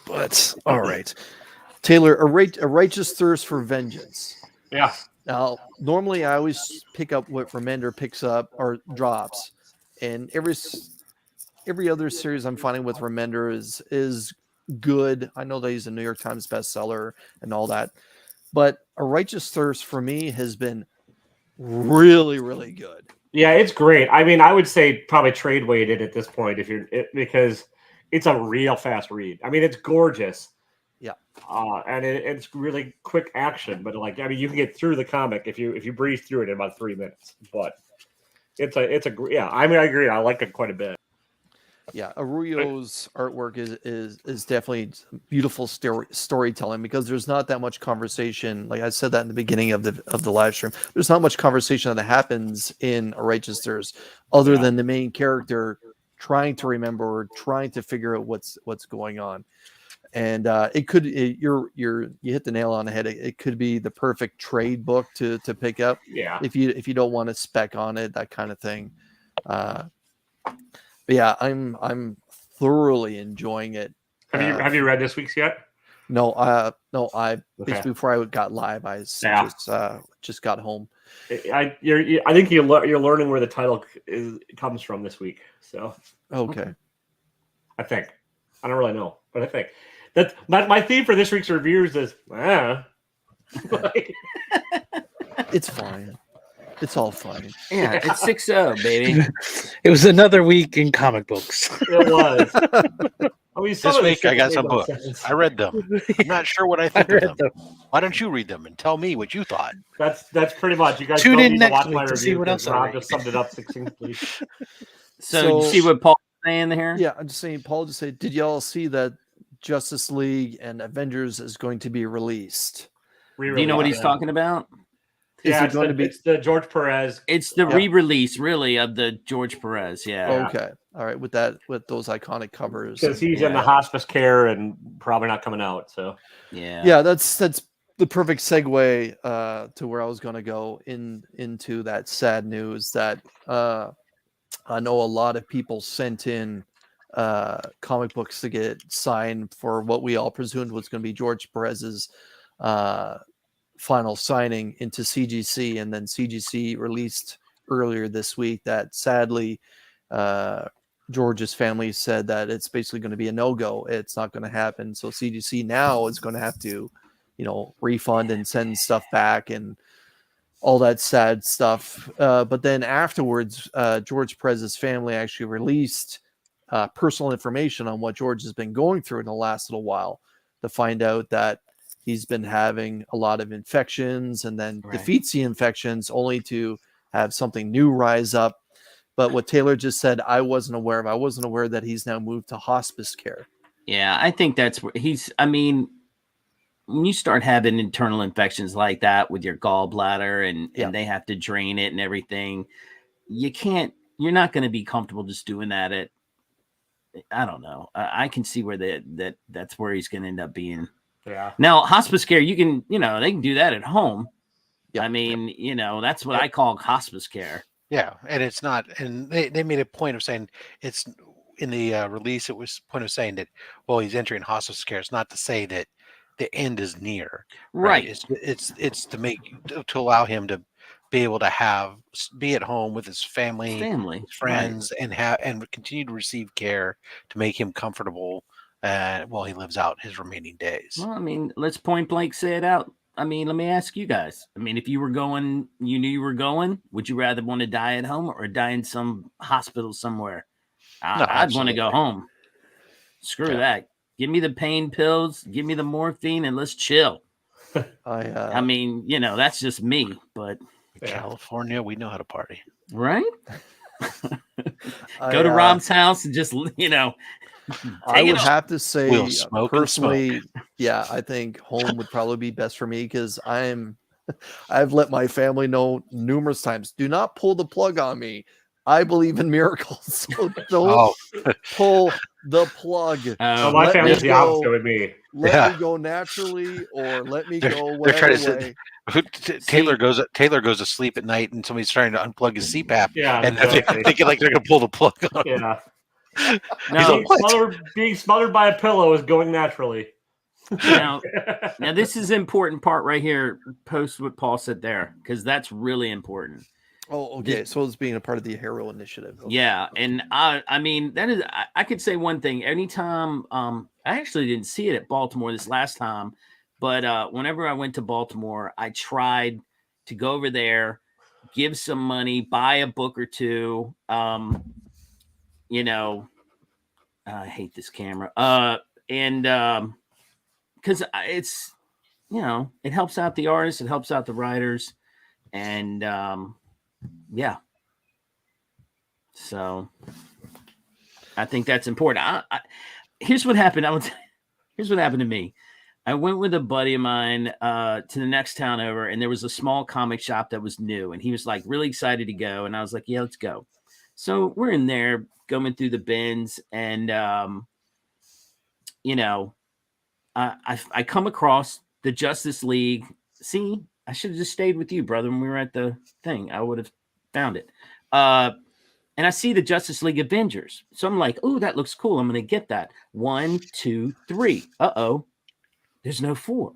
But all right, Taylor, a righteous thirst for vengeance. Yeah. Now, normally I always pick up what Remender picks up or drops, and every other series I'm finding with Remender is good. I know that he's a New York Times bestseller and all that, but A Righteous Thirst for me has been really, really good. Yeah, it's great. I mean, I would say probably trade weighted at this point because it's a real fast read. I mean, it's gorgeous. Yeah. And it's really quick action, but like, I mean, you can get through the comic if you breeze through it in about 3 minutes. But it's a yeah. I mean, I agree. I like it quite a bit. Yeah, Arroyo's artwork is definitely beautiful storytelling, because there's not that much conversation. Like I said that in the beginning of the live stream, there's not much conversation that happens in A Righteous Thirst other than the main character trying to remember or trying to figure out what's going on. And you hit the nail on the head. It could be the perfect trade book to pick up. Yeah. If you don't want to spec on it, that kind of thing. But yeah, I'm thoroughly enjoying it. Have you read this week's yet? No, basically before I got live, I just got home. I think you're learning where the title comes from this week. So okay, I think I don't really know, but I think that my theme for this week's reviews is it's fine. It's all fine. Yeah, it's 6-0, baby. It was another week in comic books. It was. I mean, This week I got some books. I read them. I'm not sure what I think of them. Why don't you read them and tell me what you thought? That's pretty much. You guys tune don't in need next to watch week my to review see what else I Rob read. just summed it up succinctly. So you see what Paul's saying here? Yeah, I'm just saying. Paul just said, did y'all see that Justice League and Avengers is going to be released? Do you know what he's talking about? Yeah, Is it going to be? It's the George Perez. It's the re-release, really, of the George Perez. Yeah. Okay. All right. With those iconic covers. Because he's in the hospice care and probably not coming out. So yeah, that's the perfect segue to where I was going to go into that sad news that I know a lot of people sent in comic books to get signed for what we all presumed was going to be George Perez's final signing into CGC, and then CGC released earlier this week that sadly George's family said that it's basically going to be a no-go. It's not going to happen. So CGC now is going to have to, refund and send stuff back and all that sad stuff. But then afterwards, George Perez's family actually released personal information on what George has been going through in the last little while, to find out that he's been having a lot of infections and then defeats the infections only to have something new rise up. But what Taylor just said, I wasn't aware of. I wasn't aware that he's now moved to hospice care. Yeah, I think that's where when you start having internal infections like that with your gallbladder and they have to drain it and everything, you're not going to be comfortable just doing that I don't know. I can see where that's where he's going to end up being. Yeah. Now, hospice care, you can, they can do that at home. Yep. I mean, that's what I call hospice care. Yeah, and it's not, and they made a point of saying it's in the release. It was a point of saying that, well, he's entering hospice care. It's not to say that the end is near, right? It's to allow him to be able to be at home with his family, his friends, right, and continue to receive care to make him comfortable while he lives out his remaining days. Well, I mean, let's point blank say it out. I mean, let me ask you guys. I mean, if you were going, you knew you were going, would you rather want to die at home or die in some hospital somewhere? I'd want to go home. Screw that. Give me the pain pills, give me the morphine, and let's chill. I mean, that's just me, but California, we know how to party. Right? Go to Rob's house and just, I would have to say, we'll smoke personally, I think home would probably be best for me, because I've let my family know numerous times, do not pull the plug on me. I believe in miracles. So don't pull the plug. My family's the opposite with me. Let me go naturally, or let me go whatever way. Taylor goes to sleep at night, and somebody's trying to unplug his CPAP. Yeah, and they're thinking like they're gonna pull the plug on him. Yeah. No, being smothered by a pillow is going naturally. Now this is an important part right here. Post what Paul said there, because that's really important. Oh, okay. So it's being a part of the Hero Initiative. Okay. Yeah, and I mean that is I could say one thing. Anytime I actually didn't see it at Baltimore this last time, but whenever I went to Baltimore, I tried to go over there, give some money, buy a book or two. You know, I hate this camera. And because it's, you know, it helps out the artists, it helps out the writers, and yeah. So I think that's important. Here's what happened. Here's what happened to me. I went with a buddy of mine to the next town over, and there was a small comic shop that was new, and he was like really excited to go, and I was like, yeah, let's go. So we're in there going through the bins, and you know, I come across the Justice League. See, I should have just stayed with you, brother, when we were at the thing. I would have found it. And I see the Justice League Avengers. So I'm like, oh, that looks cool. I'm going to get that. 1, 2, 3. Uh-oh. There's no 4.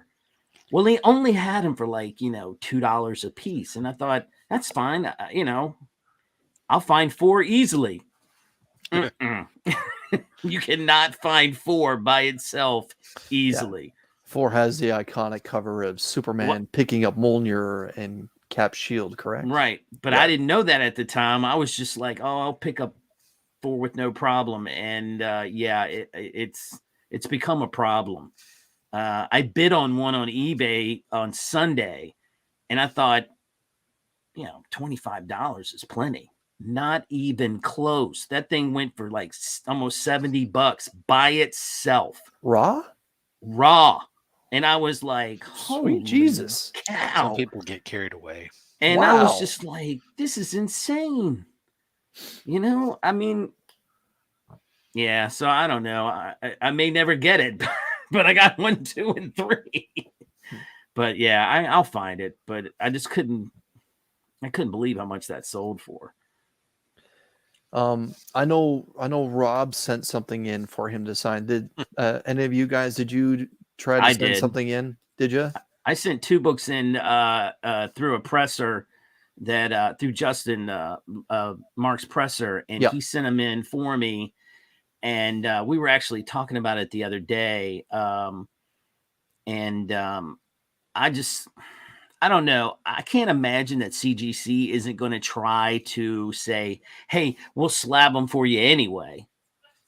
Well, they only had them for like, you know, $2 a piece. And I thought, that's fine. You know, I'll find 4 easily. You cannot find 4 by itself easily. Yeah. 4 has the iconic cover of Superman picking up Mjolnir and Cap's shield, correct? Right. But I didn't know that at the time. I was just like, oh, I'll pick up 4 with no problem. And it's become a problem. I bid on one on eBay on Sunday, and I thought, you know, $25 is plenty. Not even close. That thing went for like almost $70 by itself. Raw. And I was like, holy sweet Jesus. Cow. Some people get carried away. And I was just like, this is insane. You know, I mean, yeah, so I don't know. I may never get it, but I got 1, 2, and 3. But yeah, I'll find it. But I just couldn't believe how much that sold for. I know Rob sent something in for him to sign. Did any of you guys, did you try to send something in? Did you? I sent 2 books in through a presser that through Justin Mark's presser, and he sent them in for me. And we were actually talking about it the other day. I don't know. I can't imagine that CGC isn't going to try to say, hey, we'll slab them for you anyway,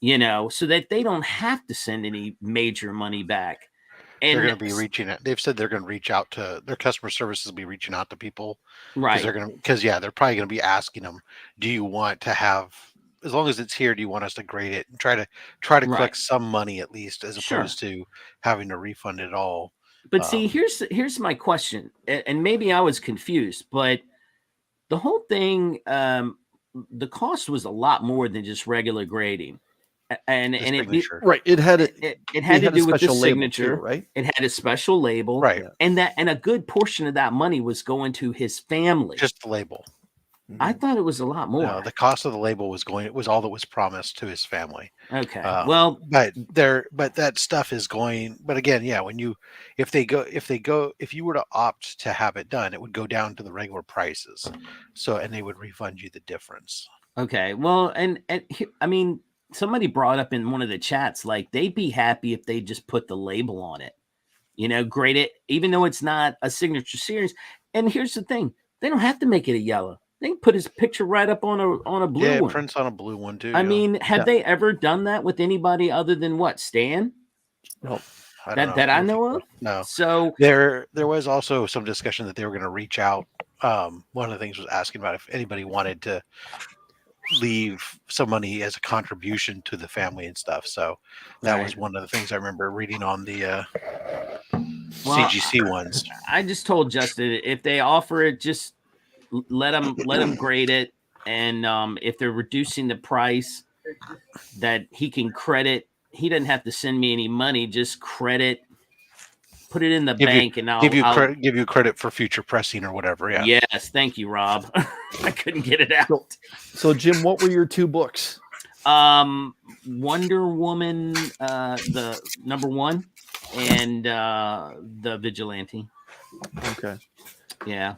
you know, so that they don't have to send any major money back. And they're going to be reaching out. They've said they're going to reach out to their customer services, will be reaching out to people. Right. They're probably going to be asking them, do you want to have, as long as it's here, do you want us to grade it and try to collect some money at least, as opposed to having to refund it all? But see, here's my question, and maybe I was confused, but the whole thing, the cost was a lot more than just regular grading, and it had to do with the signature, too, right? It had a special label, right? And a good portion of that money was going to his family. Just the label. I thought it was a lot more. No, the cost of the label was all that was promised to his family. Okay. But that stuff is going. But again, yeah, if you were to opt to have it done, it would go down to the regular prices. And they would refund you the difference. Okay. Well, and I mean, somebody brought up in one of the chats, like they'd be happy if they just put the label on it, you know, grade it, even though it's not a signature series. And here's the thing: they don't have to make it a yellow. They can put his picture right up on a blue one. Yeah, prints on a blue one too. I mean, have they ever done that with anybody other than Stan? No, that I know of. No. So there was also some discussion that they were going to reach out. One of the things was asking about if anybody wanted to leave some money as a contribution to the family and stuff. So that was one of the things I remember reading on the CGC ones. I just told Justin, if they offer it, just let them grade it, and if they're reducing the price, that he can credit. He doesn't have to send me any money. Just credit, put it in the bank, and I'll give you credit for future pressing or whatever. Yeah. Yes, thank you, Rob. I couldn't get it out. So Jim, what were your 2 books? Wonder Woman, the #1. and the Vigilante. Okay. Yeah.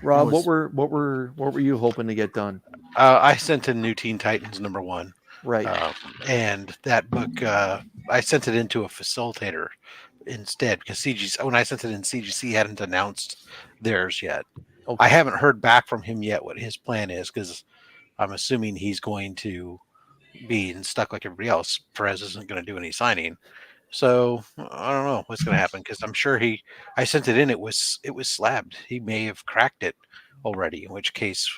Rob, was- what were you hoping to get done? I sent in New Teen Titans #1. Right. And that book, I sent it into a facilitator instead because CGC, when I sent it in, CGC hadn't announced theirs yet. Okay. I haven't heard back from him yet what his plan is because I'm assuming he's going to be stuck like everybody else. Perez isn't going to do any signing. So I don't know what's going to happen because I'm sure I sent it in. It was slabbed. He may have cracked it already, in which case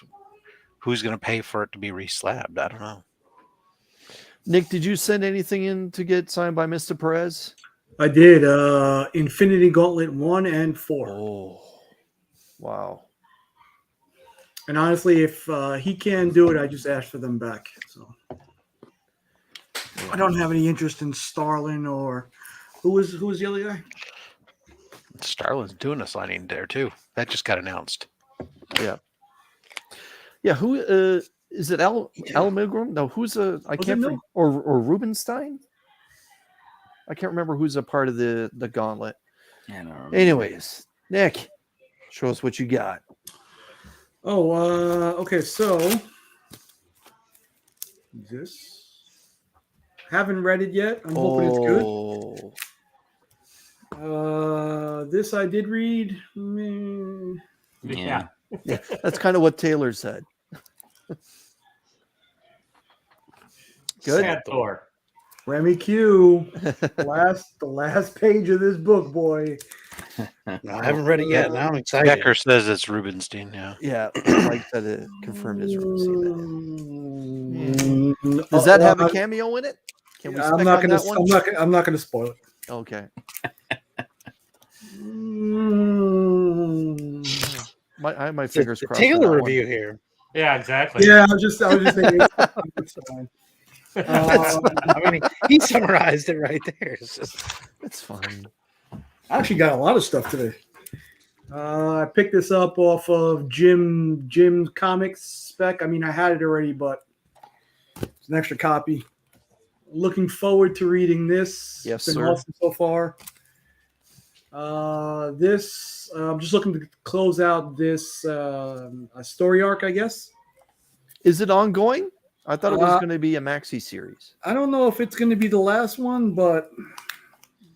who's going to pay for it to be re-slabbed? I don't know. Nick, did you send anything in to get signed by Mr. Perez? I did. Infinity Gauntlet 1 and 4. Oh, wow. And honestly, if he can do it, I just asked for them back. So I don't have any interest in Starlin or who was the other guy? Starlin's doing a signing there too. That just got announced. Yeah. Yeah. Who is it? Al Milgram? No, who's I can't remember. Or Rubenstein? I can't remember who's a part of the gauntlet. Anyways, Nick, show us what you got. Oh, okay. So this haven't read it yet. I'm hoping it's good. This I did read. Yeah. Yeah, that's kind of what Taylor said. Good. Sad Thor. Remy Q. the last page of this book, boy. No, I haven't read it yet. Now I'm excited. Becker says it's Rubenstein. Yeah. Yeah, Mike said it confirmed as Rubenstein. Does that have a cameo in it? Can we I'm not going to spoil it. Okay. I have my fingers crossed. Taylor review here. Yeah, exactly. Yeah, I was just thinking. It's fine. I mean, he summarized it right there. It's fine. I actually got a lot of stuff today. I picked this up off of Jim's comics spec. I mean, I had it already, but it's an extra copy. Looking forward to reading this. Yes, it's been sir. awesome so far. This I'm just looking to close out this story arc, I guess. Is it ongoing? I thought it was going to be a maxi series. I don't know if it's going to be the last one, but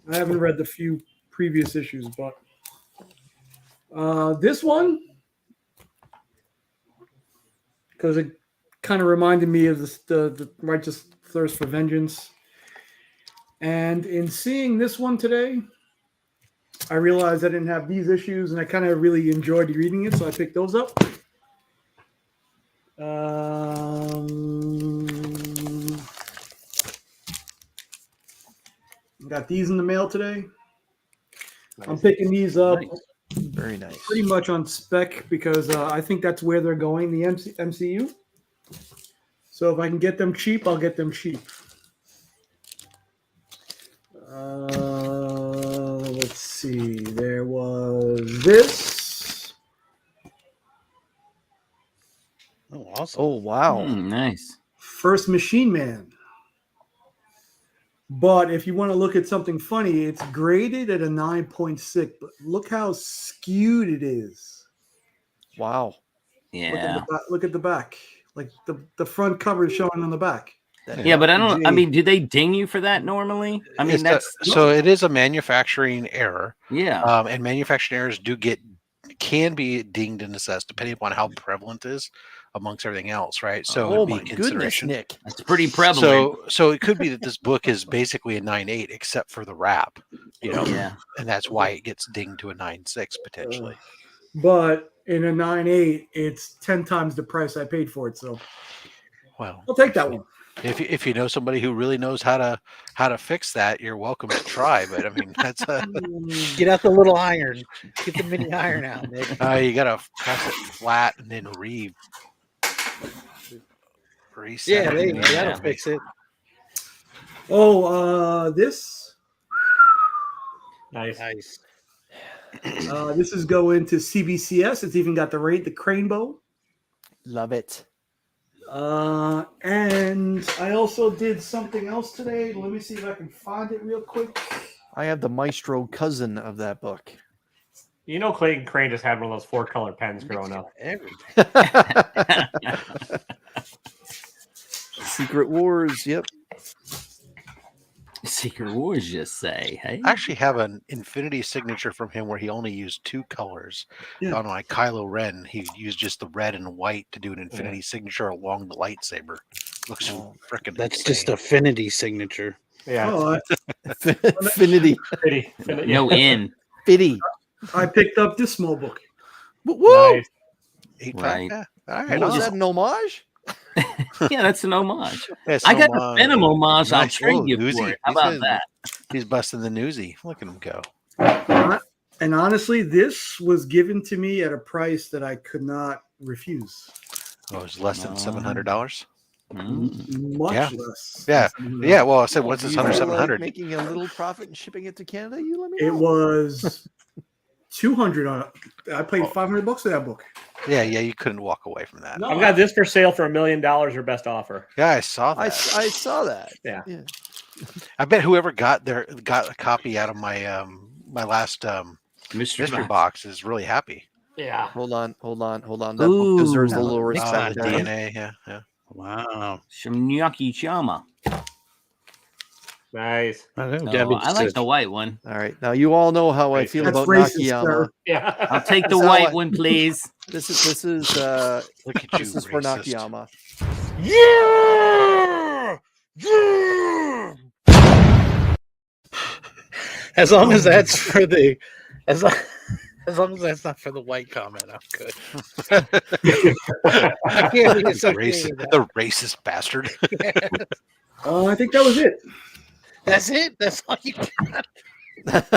I haven't read the few previous issues. But this one, because it kind of reminded me of the Righteous Thirst for Vengeance. And in seeing this one today, I realized I didn't have these issues, and I kind of really enjoyed reading it, so I picked those up. Got these in the mail today. Nice. I'm picking these up. Nice. Very nice. Pretty much on spec because I think that's where they're going, the MCU. So if I can get them cheap, I'll get them cheap. Let's see. There was this. Oh, awesome. Oh, wow. Nice. First Machine Man. But if you want to look at something funny, it's graded at a 9.6. But look how skewed it is. Wow. Yeah. Look at the back. Like the front cover is showing on the back. Yeah, but I mean, do they ding you for that normally? I mean, so it is a manufacturing error. Yeah. And manufacturing errors can be dinged and assessed depending upon how prevalent it is amongst everything else, right? So oh my goodness, Nick, that's pretty prevalent. So it could be that this book is basically a 9.8 except for the wrap, Yeah, and that's why it gets dinged to a 9.6 potentially. But in a 9.8, it's 10 times the price I paid for it. So, well, I'll take that one. If you know somebody who really knows how to fix that, you're welcome to try. But I mean, that's get out the little iron, get the mini iron out, Nick. You gotta press it flat and then reset. Yeah, that'll fix it. Oh, this. Nice. This is going to CBCS. It's even got the crane bow. Love it. And I also did something else today. Let me see if I can find it real quick. I have the Maestro cousin of that book. You know, Clayton Crane just had one of those 4-color pens growing up. Everything. Secret Wars. Yep. Secret Wars, just say, hey. I actually have an Infinity signature from him where he only used 2 colors. Yeah. On my Kylo Ren, he used just the red and white to do an Infinity signature along the lightsaber. Looks freaking. That's just affinity signature. Yeah. Oh, Affinity. Fitty. No in. Fitty. I picked up this small book. Woo! Nice. 8.5. Right. Yeah. All right. Was on. that an homage? Yeah, that's an homage. Yes, I got homage. a Venom homage. I'll Nice. trade Oh, you Newsy. for it. How He's about in- that? He's busting the newsy. Look at him go. And honestly, this was given to me at a price that I could not refuse. Oh, it was less than No. $700. Mm. Much Yeah. less. Yeah. Yeah. Well, I said, what's Do this you under feel like 700? making a little profit and shipping it to Canada? You let me know. It was 200 on it. I paid $500 for that book. Yeah. You couldn't walk away from that. No, I've got this for sale for $1 million or best offer. Yeah, I saw I that. saw that. Yeah. I bet whoever got a copy out of my my last mystery box is really happy. Yeah. Hold on. That book deserves a Ooh. little Nick's respect. The not dead. DNA. Yeah. Wow. Some gnocchi chama. Nice. I know. Oh, Debbie I like said- the white one. All right. Now you all know how I feel That's about racist, Nakayama. sir. Yeah. I'll take the That's how white I- one, please. This is Look at you, this is for racist. Nakayama. As long as that's for the, as long as that's not for the white comment, I'm good. I can't be associated with that. The racist bastard. I think that was it. That's it. That's all you got. That's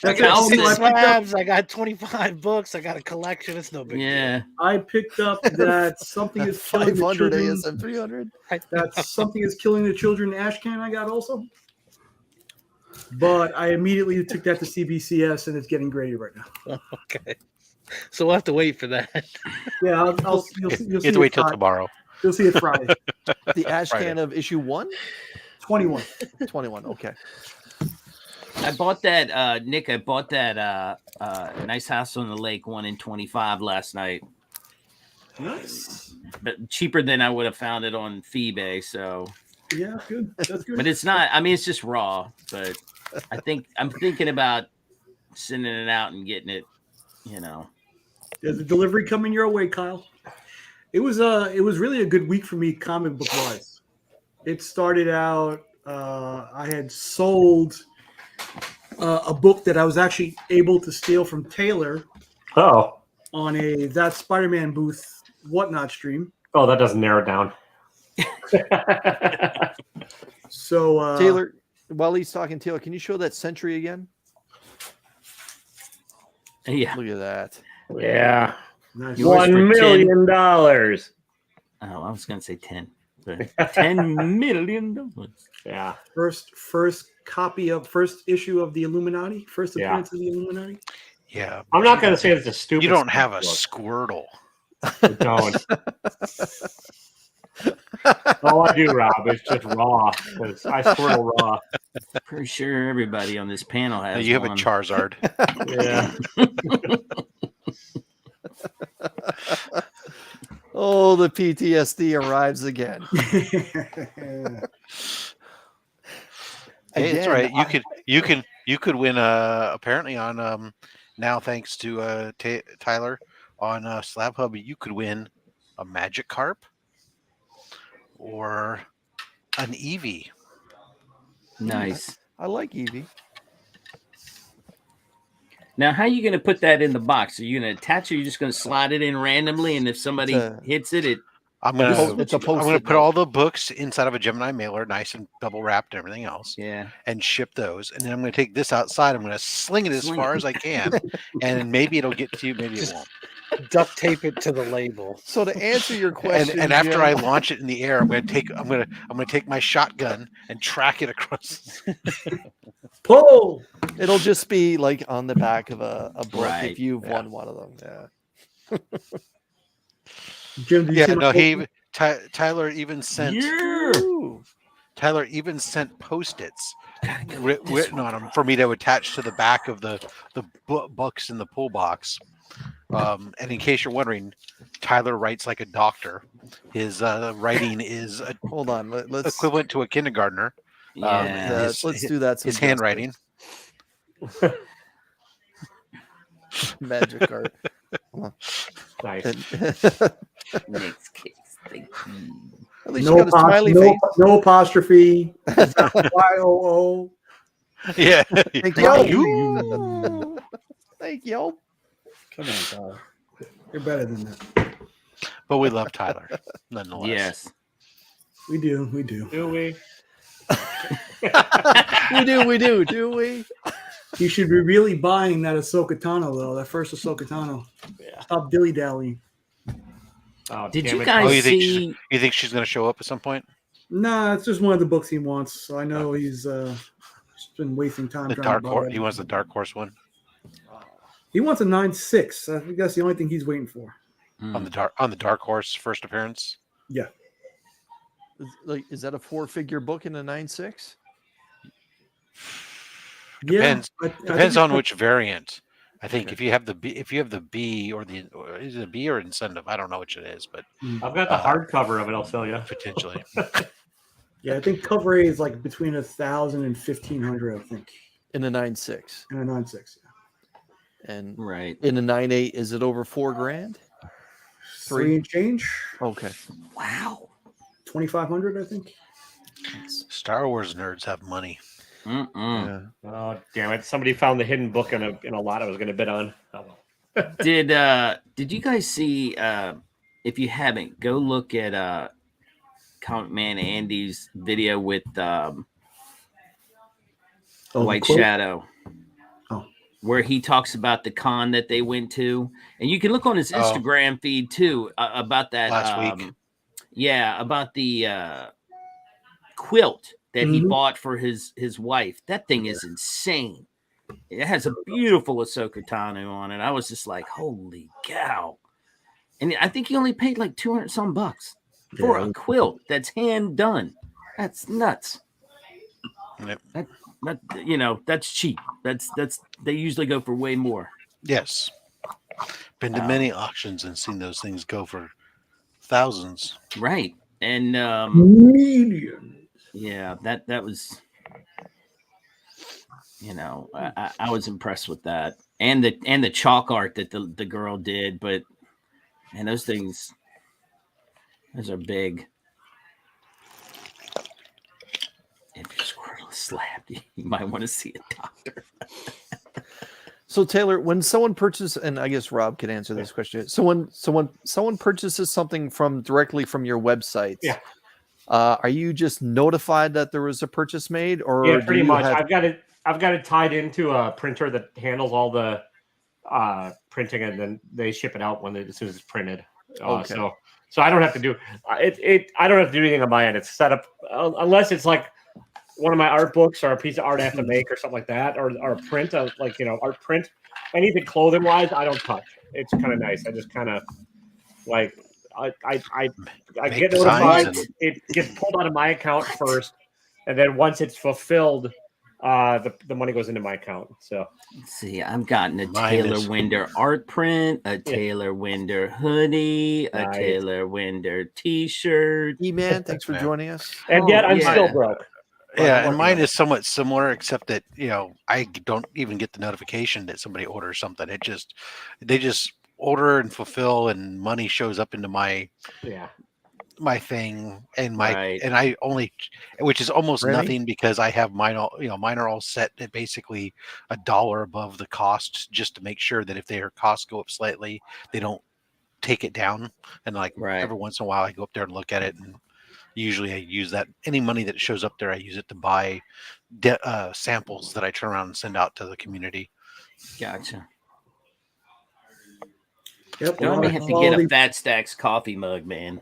I it. got So I, six picked up, Slabs. I got 25 books. I got a collection. It's no big Yeah. I picked up that something is killing the 500 children. ASM 300. deal. That something is killing the children. Ashcan I got also. But I immediately took that to CBCS and it's getting graded right now. Okay. So we'll have to wait for that. Yeah, you'll see You have to wait till it tomorrow. You'll see it Friday. The ash Friday. can of issue 1? 21. 21. Okay. I bought that, Nick. I bought that Nice House on the Lake 1 in 25 last night, Nice. but cheaper than I would have found it on eBay. So, Yeah, good. That's good. but it's not. I mean, it's just raw. But I think I'm thinking about sending it out and getting it. You know. There's a delivery coming your way, Kyle. It was really a good week for me comic book wise. It started out I had sold a book that I was actually able to steal from Taylor Oh. on a That Spider-Man booth whatnot stream. Oh, that doesn't narrow it down. So Taylor, while he's talking, Taylor, can you show that Sentry again? Yeah. Look at that. Yeah. nice. Yours for $1 million. Oh, I was gonna say 10. But $10 million. Yeah. First issue of the Illuminati, first Yeah. appearance of the Illuminati. Yeah. I'm not going to say it's a stupid. You don't have a book. Squirtle. I don't. All I do, Rob, is just raw. 'Cause I squirtle raw. Pretty sure everybody on this panel has. You have a one. Charizard. Yeah. Oh, the PTSD arrives again. Hey, it's Again, all right. You could win apparently on now thanks to Tyler on Slab Hub, you could win a Magic Carp or an Eevee. Nice. I like Eevee. Now, how are you going to put that in the box? Are you going to attach it? Or are you just going to slide it in randomly? And if somebody hits it, I'm It's gonna a I'm gonna Post-it put note. all the books inside of a Gemini mailer, nice and double wrapped and everything else, yeah. and ship those. And then I'm gonna take this outside. I'm gonna sling it as Sling far it. as I can, and maybe it'll get to you, maybe it won't. Duct tape it to the label. So to answer your question, And after Jim, I launch it in the air, I'm gonna take my shotgun and track it across. Pull. it'll just be like on the back of a book Right. if you've Yeah. won one of them. Yeah. Jim, do you Yeah, see no, my Tyler even sent Yeah. Ooh. Tyler even sent Post-its written on them for me to attach to the back of the books in the pool box. And in case you're wondering, Tyler writes like a doctor. His writing is Hold on. Let's equivalent to a kindergartner. Yeah. let's do that. His handwriting. Magic art. Nice. Next case. Thank you. At least you got a smiley face. No apostrophe. Y-O-O. Yeah. Thank you. Thank you. Come on, Tyler. You're better than that. But we love Tyler, nonetheless. Yes. We do. We do. Do we? We do, do we? You should be really buying that Ahsoka Tano, though. That first Ahsoka Tano. Yeah. Stop dilly-dally. Oh, Did damn you it. guys You see? think she's going to show up at some point? Nah, it's just one of the books he wants. So I know he's been wasting time The trying Dark to Horse. buy He wants the Dark Horse one He wants a 9.6. I think that's the only thing he's waiting for. on the Dark Horse first appearance. Yeah. Is that a 4-figure book in a 9.6? Depends. Yeah, I Depends think on which variant. I think if you have the B, or is it a B or incentive? I don't know which it is, but I've got the hardcover of it. I'll sell you. potentially. Yeah, I think cover A is like between 1,000 and 1,500. I think In a 9.6. in a 9.6. And Right. in a 9.8, is it over $4,000? 3 and change. Okay. Wow. 2,500, I think. Star Wars nerds have money. Yeah. Oh, damn it. Somebody found the hidden book in a lot I was going to bid on. Oh, well. Did you guys see? If you haven't, go look at Comic Man Andy's video with White quote? Shadow. Oh. Where he talks about the con that they went to, and you can look on his Instagram feed too about that Last week. Yeah, about the quilt that he bought for his wife. That thing is insane. It has a beautiful Ahsoka Tano on it. I was just like, holy cow. And I think he only paid like 200 some bucks for a quilt that's hand done. That's nuts. Yep. That, that's cheap. That's they usually go for way more. Yes. Been to many auctions and seen those things go for thousands. Right. And Million. yeah, that was, I was impressed with that, and the chalk art that the girl did. But man, those are big. If your squirrel is slapped, you might want to see a doctor. So Taylor, when someone purchases, and I guess Rob can answer this question. So when someone purchases something directly from your website, are you just notified that there was a purchase made, or yeah, pretty much? I've got it tied into a printer that handles all the printing, and then they ship it out as soon as it's printed. Okay. So I don't have to do it. I don't have to do anything on my end. It's set up unless it's like one of my art books or a piece of art I have to make or something like that, or a print of art print. Anything clothing wise, I don't touch. It's kind of nice. I just kind of like I get notified. It gets pulled out of my account first, and then once it's fulfilled, the money goes into my account. So let's see, I've gotten a Taylor Winder art print, a Taylor Winder hoodie, a Taylor Winder T-shirt. E-Man, thanks for joining us. And yet I'm still broke. Yeah, and mine is somewhat similar, except that I don't even get the notification that somebody orders something. They just order and fulfill, and money shows up into my thing, and and I only, which is almost nothing, because I have mine all mine are all set at basically $1 above the cost, just to make sure that if their costs go up slightly, they don't take it down. And every once in a while, I go up there and look at it, and usually I use that any money that shows up there, I use it to buy samples that I turn around and send out to the community. Gotcha. Yep. I may have to get a Fat Stacks coffee mug, man.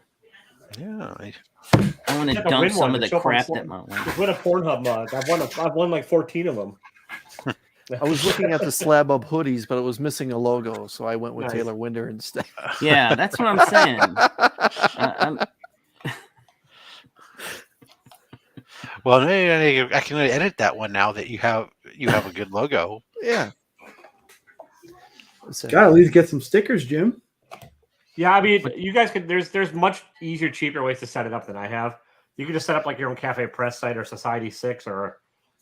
Yeah. I want to dump some of the crap that my Just win a Pornhub mug. I've won like 14 of them. I was looking at the Slab Up hoodies, but it was missing a logo, so I went with Taylor Winder instead. Yeah, that's what I'm saying. Well, I can edit that one now that you have a good logo. Yeah. Gotta at least get some stickers, Jim. Yeah, I mean, you guys could. There's much easier, cheaper ways to set it up than I have. You can just set up like your own Cafe Press site or Society 6 or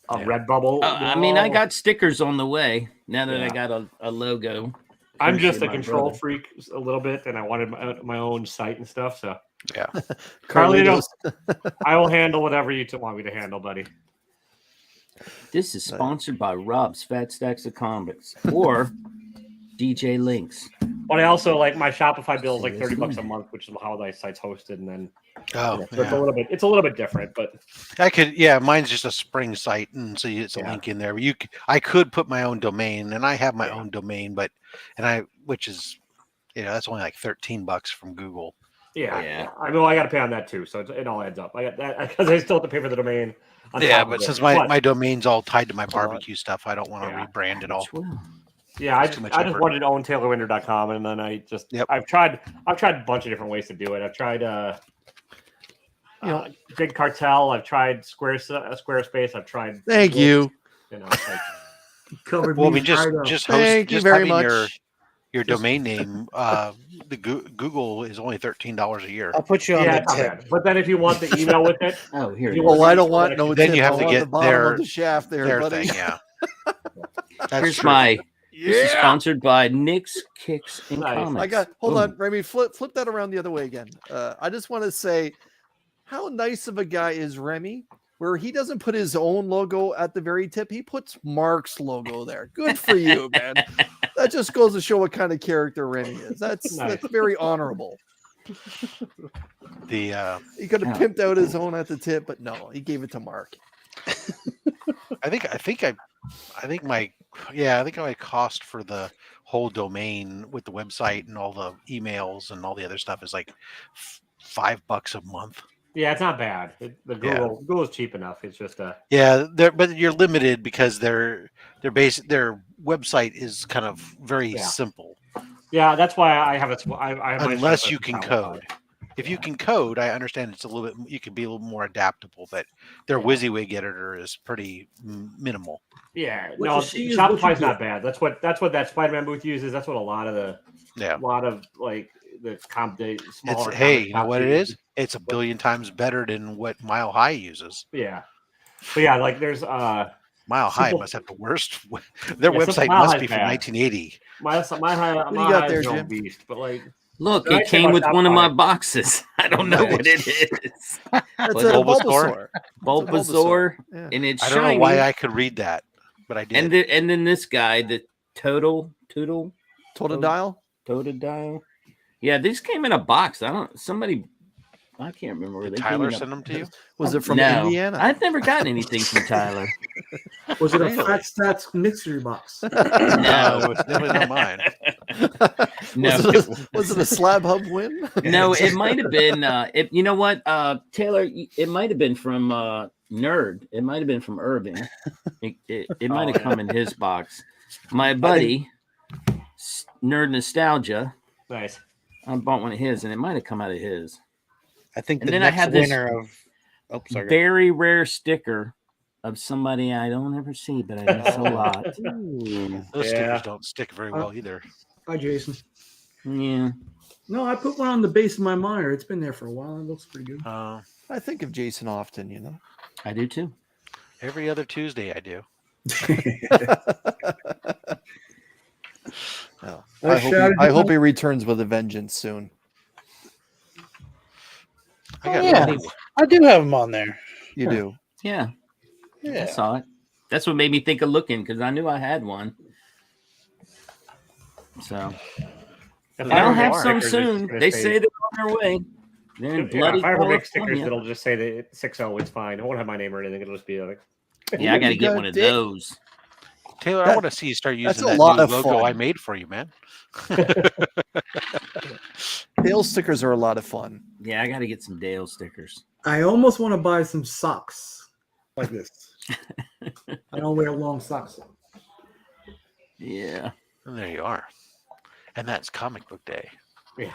a Redbubble. I mean, I got stickers on the way. Now that Yeah. I got a logo. I'm just Courtesy a of my control brother. freak a little bit, and I wanted my own site and stuff. So, Yeah. Carlito, I will handle whatever you want me to handle, buddy. This is sponsored by Rob's Fat Stacks of Comics or DJ Links. But I also like my Shopify bill is like $30 a month, which is how my site's hosted, and then so it's a little bit different. But mine's just a Spring site, and so it's a link in there. I could put my own domain, and I have my own domain, which is that's only like $13 from Google. Yeah. I mean, I got to pay on that too, so it all adds up. I got that because I still have to pay for the domain. But since my domain's all tied to my barbecue stuff, I don't want to rebrand it all. Yeah, I just wanted to own TaylorWinder.com, and then I've tried a bunch of different ways to do it. I've tried Big Cartel. I've tried Squarespace. I've tried. Thank you. Covered. Well, I mean, just Thank you very having much. your domain name. The Google is only $13 a year. I'll put you on the tip. But then if you want the email with it, here. I don't want no. Then tip. you have I to want get the bottom their of the shaft there, buddy. thing. Yeah. Here's my. This is sponsored by Nick's Kicks and Comics. Hold on, Remy. Flip that around the other way again. I just want to say, how nice of a guy is Remy, where he doesn't put his own logo at the very tip. He puts Mark's logo there. Good for you, man. That just goes to show what kind of character Remy is. That's very honorable. He could have pimped out his own at the tip, but no, he gave it to Mark. I think my cost for the whole domain with the website and all the emails and all the other stuff is like $5 a month. Yeah, it's not bad. Google's cheap enough. It's just but you're limited because their website is kind of very simple. Yeah, that's why I have it. Unless you can code. If you can code, I understand it's a little bit. You can be a little more adaptable, but their WYSIWYG editor is pretty minimal. Yeah, Shopify's not bad. That's what that Spider-Man booth uses. That's what a lot of the smaller. You know what it is? It's a billion times better than what Mile High uses. Yeah, but yeah, like there's Mile High must have the worst. Their website must be from 1980. Mile High is no beast, but like. Look, it came with one of my boxes. I don't know what it is. That's a Bulbasaur. Bulbasaur, and it's shiny. I don't know why I could read that, but I did. And then this guy, the Totodile. Yeah, these came in a box. I can't remember where they Tyler came sent them to you. Was it from Indiana? I've never gotten anything from Tyler. Was it a Fat Stats mystery box? No, it's definitely not mine. No, was it a Slab Hub win? No, it might have been. You know what, Taylor? It might have been from Nerd. It might have been from Irving. It might have come in his box. My buddy, Nerd Nostalgia. Nice. I bought one of his, and it might have come out of his. I think. And the then next I had winner of very rare sticker of somebody I don't ever see, but I miss a lot. Those stickers don't stick very well either. Hi, Jason. Yeah. No, I put one on the base of my monitor. It's been there for a while. It looks pretty good. I think of Jason often, I do too. Every other Tuesday, I do. I hope he returns with a vengeance soon. I do have them on there. You do? Yeah. I saw it. That's what made me think of looking because I knew I had one. So I'll have some soon. They say they're on their way. They're in bloody if I ever make stickers, it'll just say that 6-0. It's fine. I won't have my name or anything. It'll just be like. Yeah, I got to get one of those. Taylor, I want to see you start using that new logo I made for you, man. Dale stickers are a lot of fun. Yeah, I got to get some Dale stickers. I almost want to buy some socks like this. I don't wear long socks. Yeah. And there you are. And that's Comic Book Day. Yeah.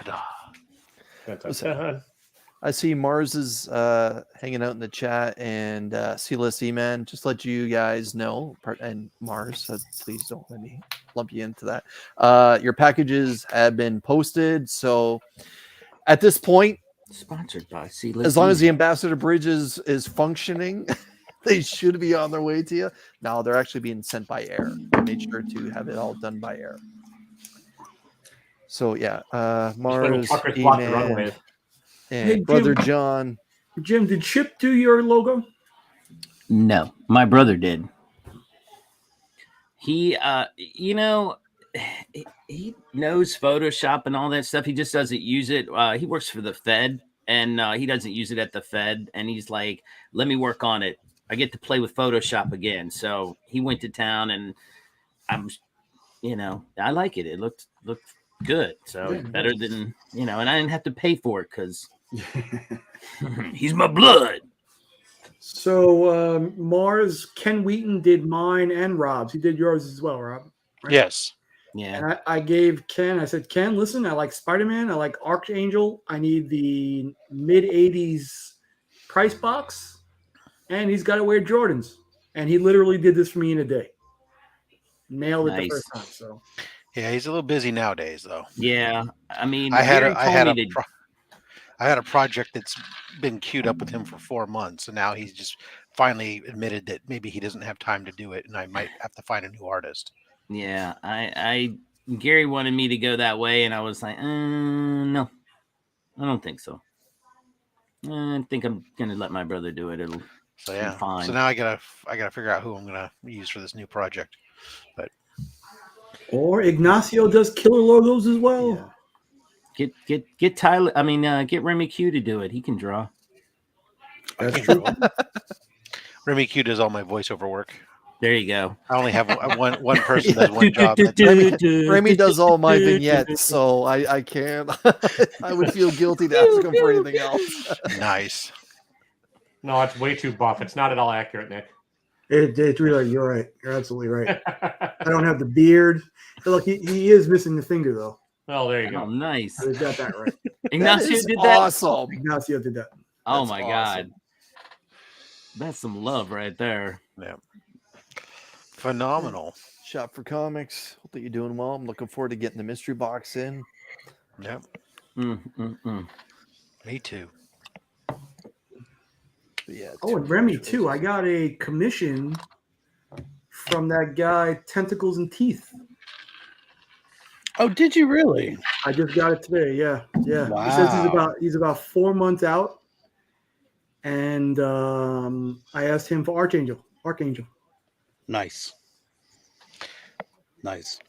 I see Mars is hanging out in the chat, and C-List E-Man, just let you guys know, and Mars, please don't let me lump you into that. Your packages have been posted, so at this point, Sponsored by C-List. as long as the Ambassador Bridge is functioning, they should be on their way to you. Now they're actually being sent by air. I made sure to have it all done by air. So yeah, Mars, E-Man, and Hey, Brother Jim. John. Jim, did Chip do your logo? No, my brother did. He, he knows Photoshop and all that stuff. He just doesn't use it. He works for the Fed, and he doesn't use it at the Fed. And he's like, "Let me work on it. I get to play with Photoshop again." So he went to town, and I like it. It looked good. So better than and I didn't have to pay for it because he's my blood. So Mars, Ken Wheaton did mine and Rob's. He did yours as well, Rob. Right? Yes. Yeah. And I gave Ken, I said, Ken, listen, I like Spider-Man. I like Archangel. I need the mid-'80s price box. And he's got to wear Jordans. And he literally did this for me in a day. Nailed it the first time. So yeah, he's a little busy nowadays, though. Yeah. I mean, I had a project that's been queued up with him for 4 months, and now he's just finally admitted that maybe he doesn't have time to do it, and I might have to find a new artist. Yeah, Gary wanted me to go that way, and I was like, no, I don't think so. I think I'm gonna let my brother do it. It'll be fine. So now I gotta figure out who I'm gonna use for this new project. Or Ignacio does killer logos as well. Yeah. Get Tyler. I mean, get Remy Q to do it. He can draw. That's true. Remy Q does all my voiceover work. There you go. I only have one person does one job. Remy does all my vignettes, so I can't. I would feel guilty to ask him for anything else. Nice. No, it's way too buff. It's not at all accurate, Nick. It's really, you're right. You're absolutely right. I don't have the beard. Look, he is missing the finger, though. Oh, there you go. Oh, nice. I got that right. Ignacio did that. Awesome. Ignacio did that. Oh That's my awesome. God. That's some love right there. Yeah. Phenomenal. Shop for Comics. Hope that you're doing well. I'm looking forward to getting the mystery box in. Yep. Me too. But yeah. Oh, and Remy too. I got a commission from that guy, Tentacles and Teeth. Oh, did you really? I just got it today. Yeah. Wow. He says he's about 4 months out, and I asked him for Archangel. Nice.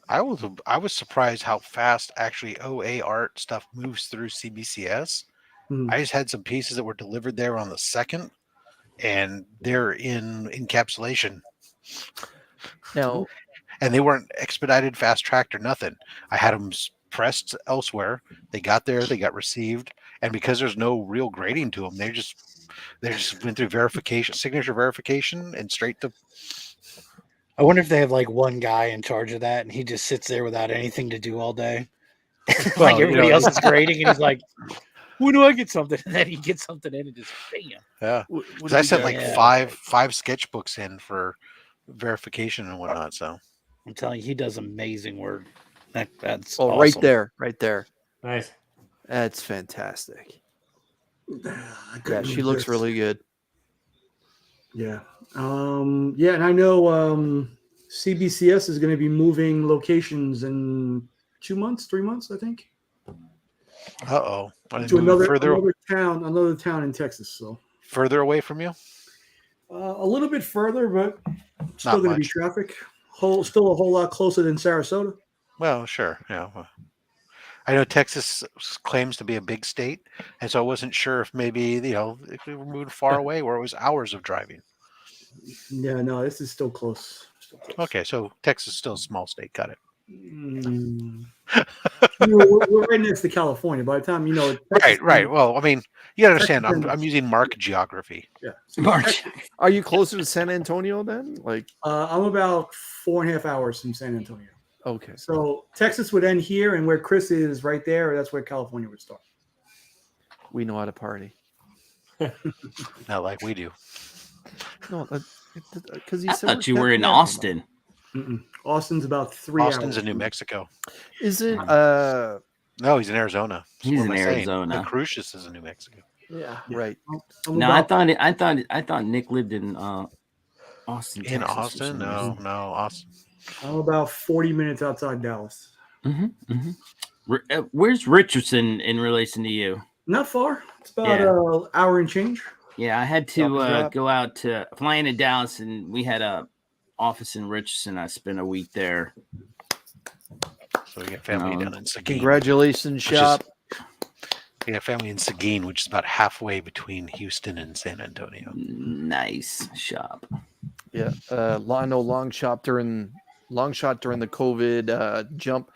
I was surprised how fast actually OA art stuff moves through CBCS. I just had some pieces that were delivered there on the 2nd, and they're in encapsulation. Now, and they weren't expedited, fast tracked, or nothing. I had them pressed elsewhere. They got there, they got received, and because there's no real grading to them, they just went through verification, signature verification, and straight to. I wonder if they have like one guy in charge of that, and he just sits there without anything to do all day, Well, like everybody else is grading, and he's like, "When do I get something?" And then he gets something in and just bam. Yeah, because I sent like five sketchbooks in for verification and whatnot. So I'm telling you, he does amazing work. That's awesome. right there. Nice. That's fantastic. Yeah, she looks really good. Yeah. And I know CBCS is going to be moving locations in 2 months, 3 months, I think. To another town in Texas. So further away from you? A little bit further, but still Not going to be much. traffic. Still a whole lot closer than Sarasota. Well, sure. Yeah. I know Texas claims to be a big state, and so I wasn't sure if maybe, if we were moving far away where it was hours of driving. Yeah, no, this is still close. Okay, so Texas is still a small state. Got it. We're right next to California. By the time Texas, Right. Well, I mean, you gotta understand. I'm using mark geography. Yeah. Are you closer to San Antonio then? Like, I'm about 4.5 hours from San Antonio. Okay. So Texas would end here, and where Chris is right there, that's where California would start. We know how to party. Not like we do. No, because I thought you were in Austin. Austin's about 3 Austin's hours. in New Mexico. Isn't No, he's in Arizona. He's What in am I saying? Arizona. Crucius is in New Mexico. Yeah, right. No, I thought Nick lived in Austin, In Texas, Austin? No, Austin. I'm about 40 minutes outside Dallas. Where's Richardson in relation to you? Not far. It's about an hour and change. Yeah, I had to go out to fly into Dallas, and we had a office in Richardson. I spent a week there. So we got family down in Seguin. Congratulations, shop. We got family in Seguin, which is about halfway between Houston and San Antonio. Nice shop. Yeah, I know long shot during the COVID jump.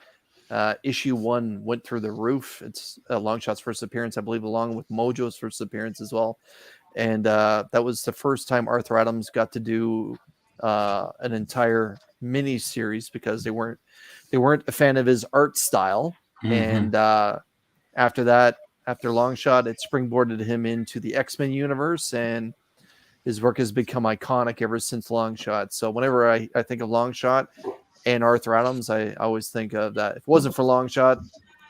Issue 1 went through the roof. It's Longshot's first appearance, I believe, along with Mojo's first appearance as well. And that was the first time Arthur Adams got to do an entire mini series because they weren't a fan of his art style. And after that, after Longshot, it springboarded him into the X-Men universe, and his work has become iconic ever since Longshot. So whenever I think of Longshot and Arthur Adams, I always think of that. If it wasn't for Longshot,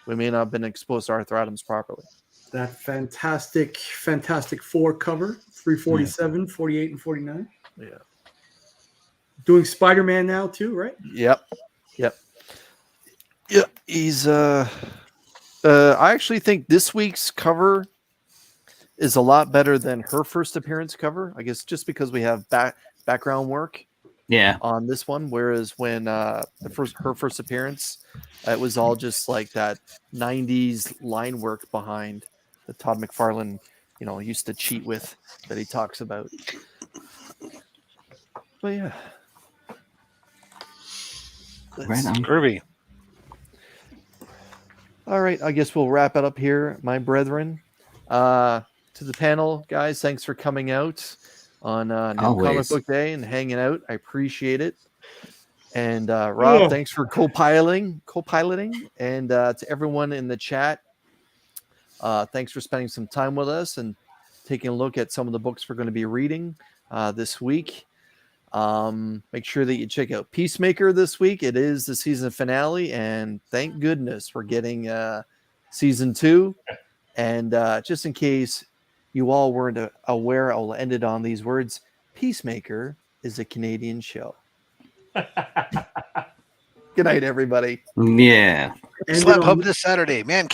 we may not have been exposed to Arthur Adams properly. That fantastic Four cover, 347, 48, and 49. Yeah. Doing Spider-Man now too, right? Yep. He's I actually think this week's cover is a lot better than her first appearance cover. I guess just because we have background work on this one, whereas when her first appearance, it was all just like that 90s line work behind that Todd McFarlane, used to cheat with, that he talks about. But yeah. Right on. Kirby. All right, I guess we'll wrap it up here, my brethren. To the panel, guys, thanks for coming out on New Comic Book Day and hanging out. I appreciate it. And Rob, thanks for co-piloting. And to everyone in the chat, thanks for spending some time with us and taking a look at some of the books we're going to be reading this week. Make sure that you check out Peacemaker this week. It is the season finale, and thank goodness we're getting season 2. And just in case you all weren't aware, I'll end it on these words. Peacemaker is a Canadian show. Good night, everybody. Yeah. Slap Hub this Saturday. Man Cave.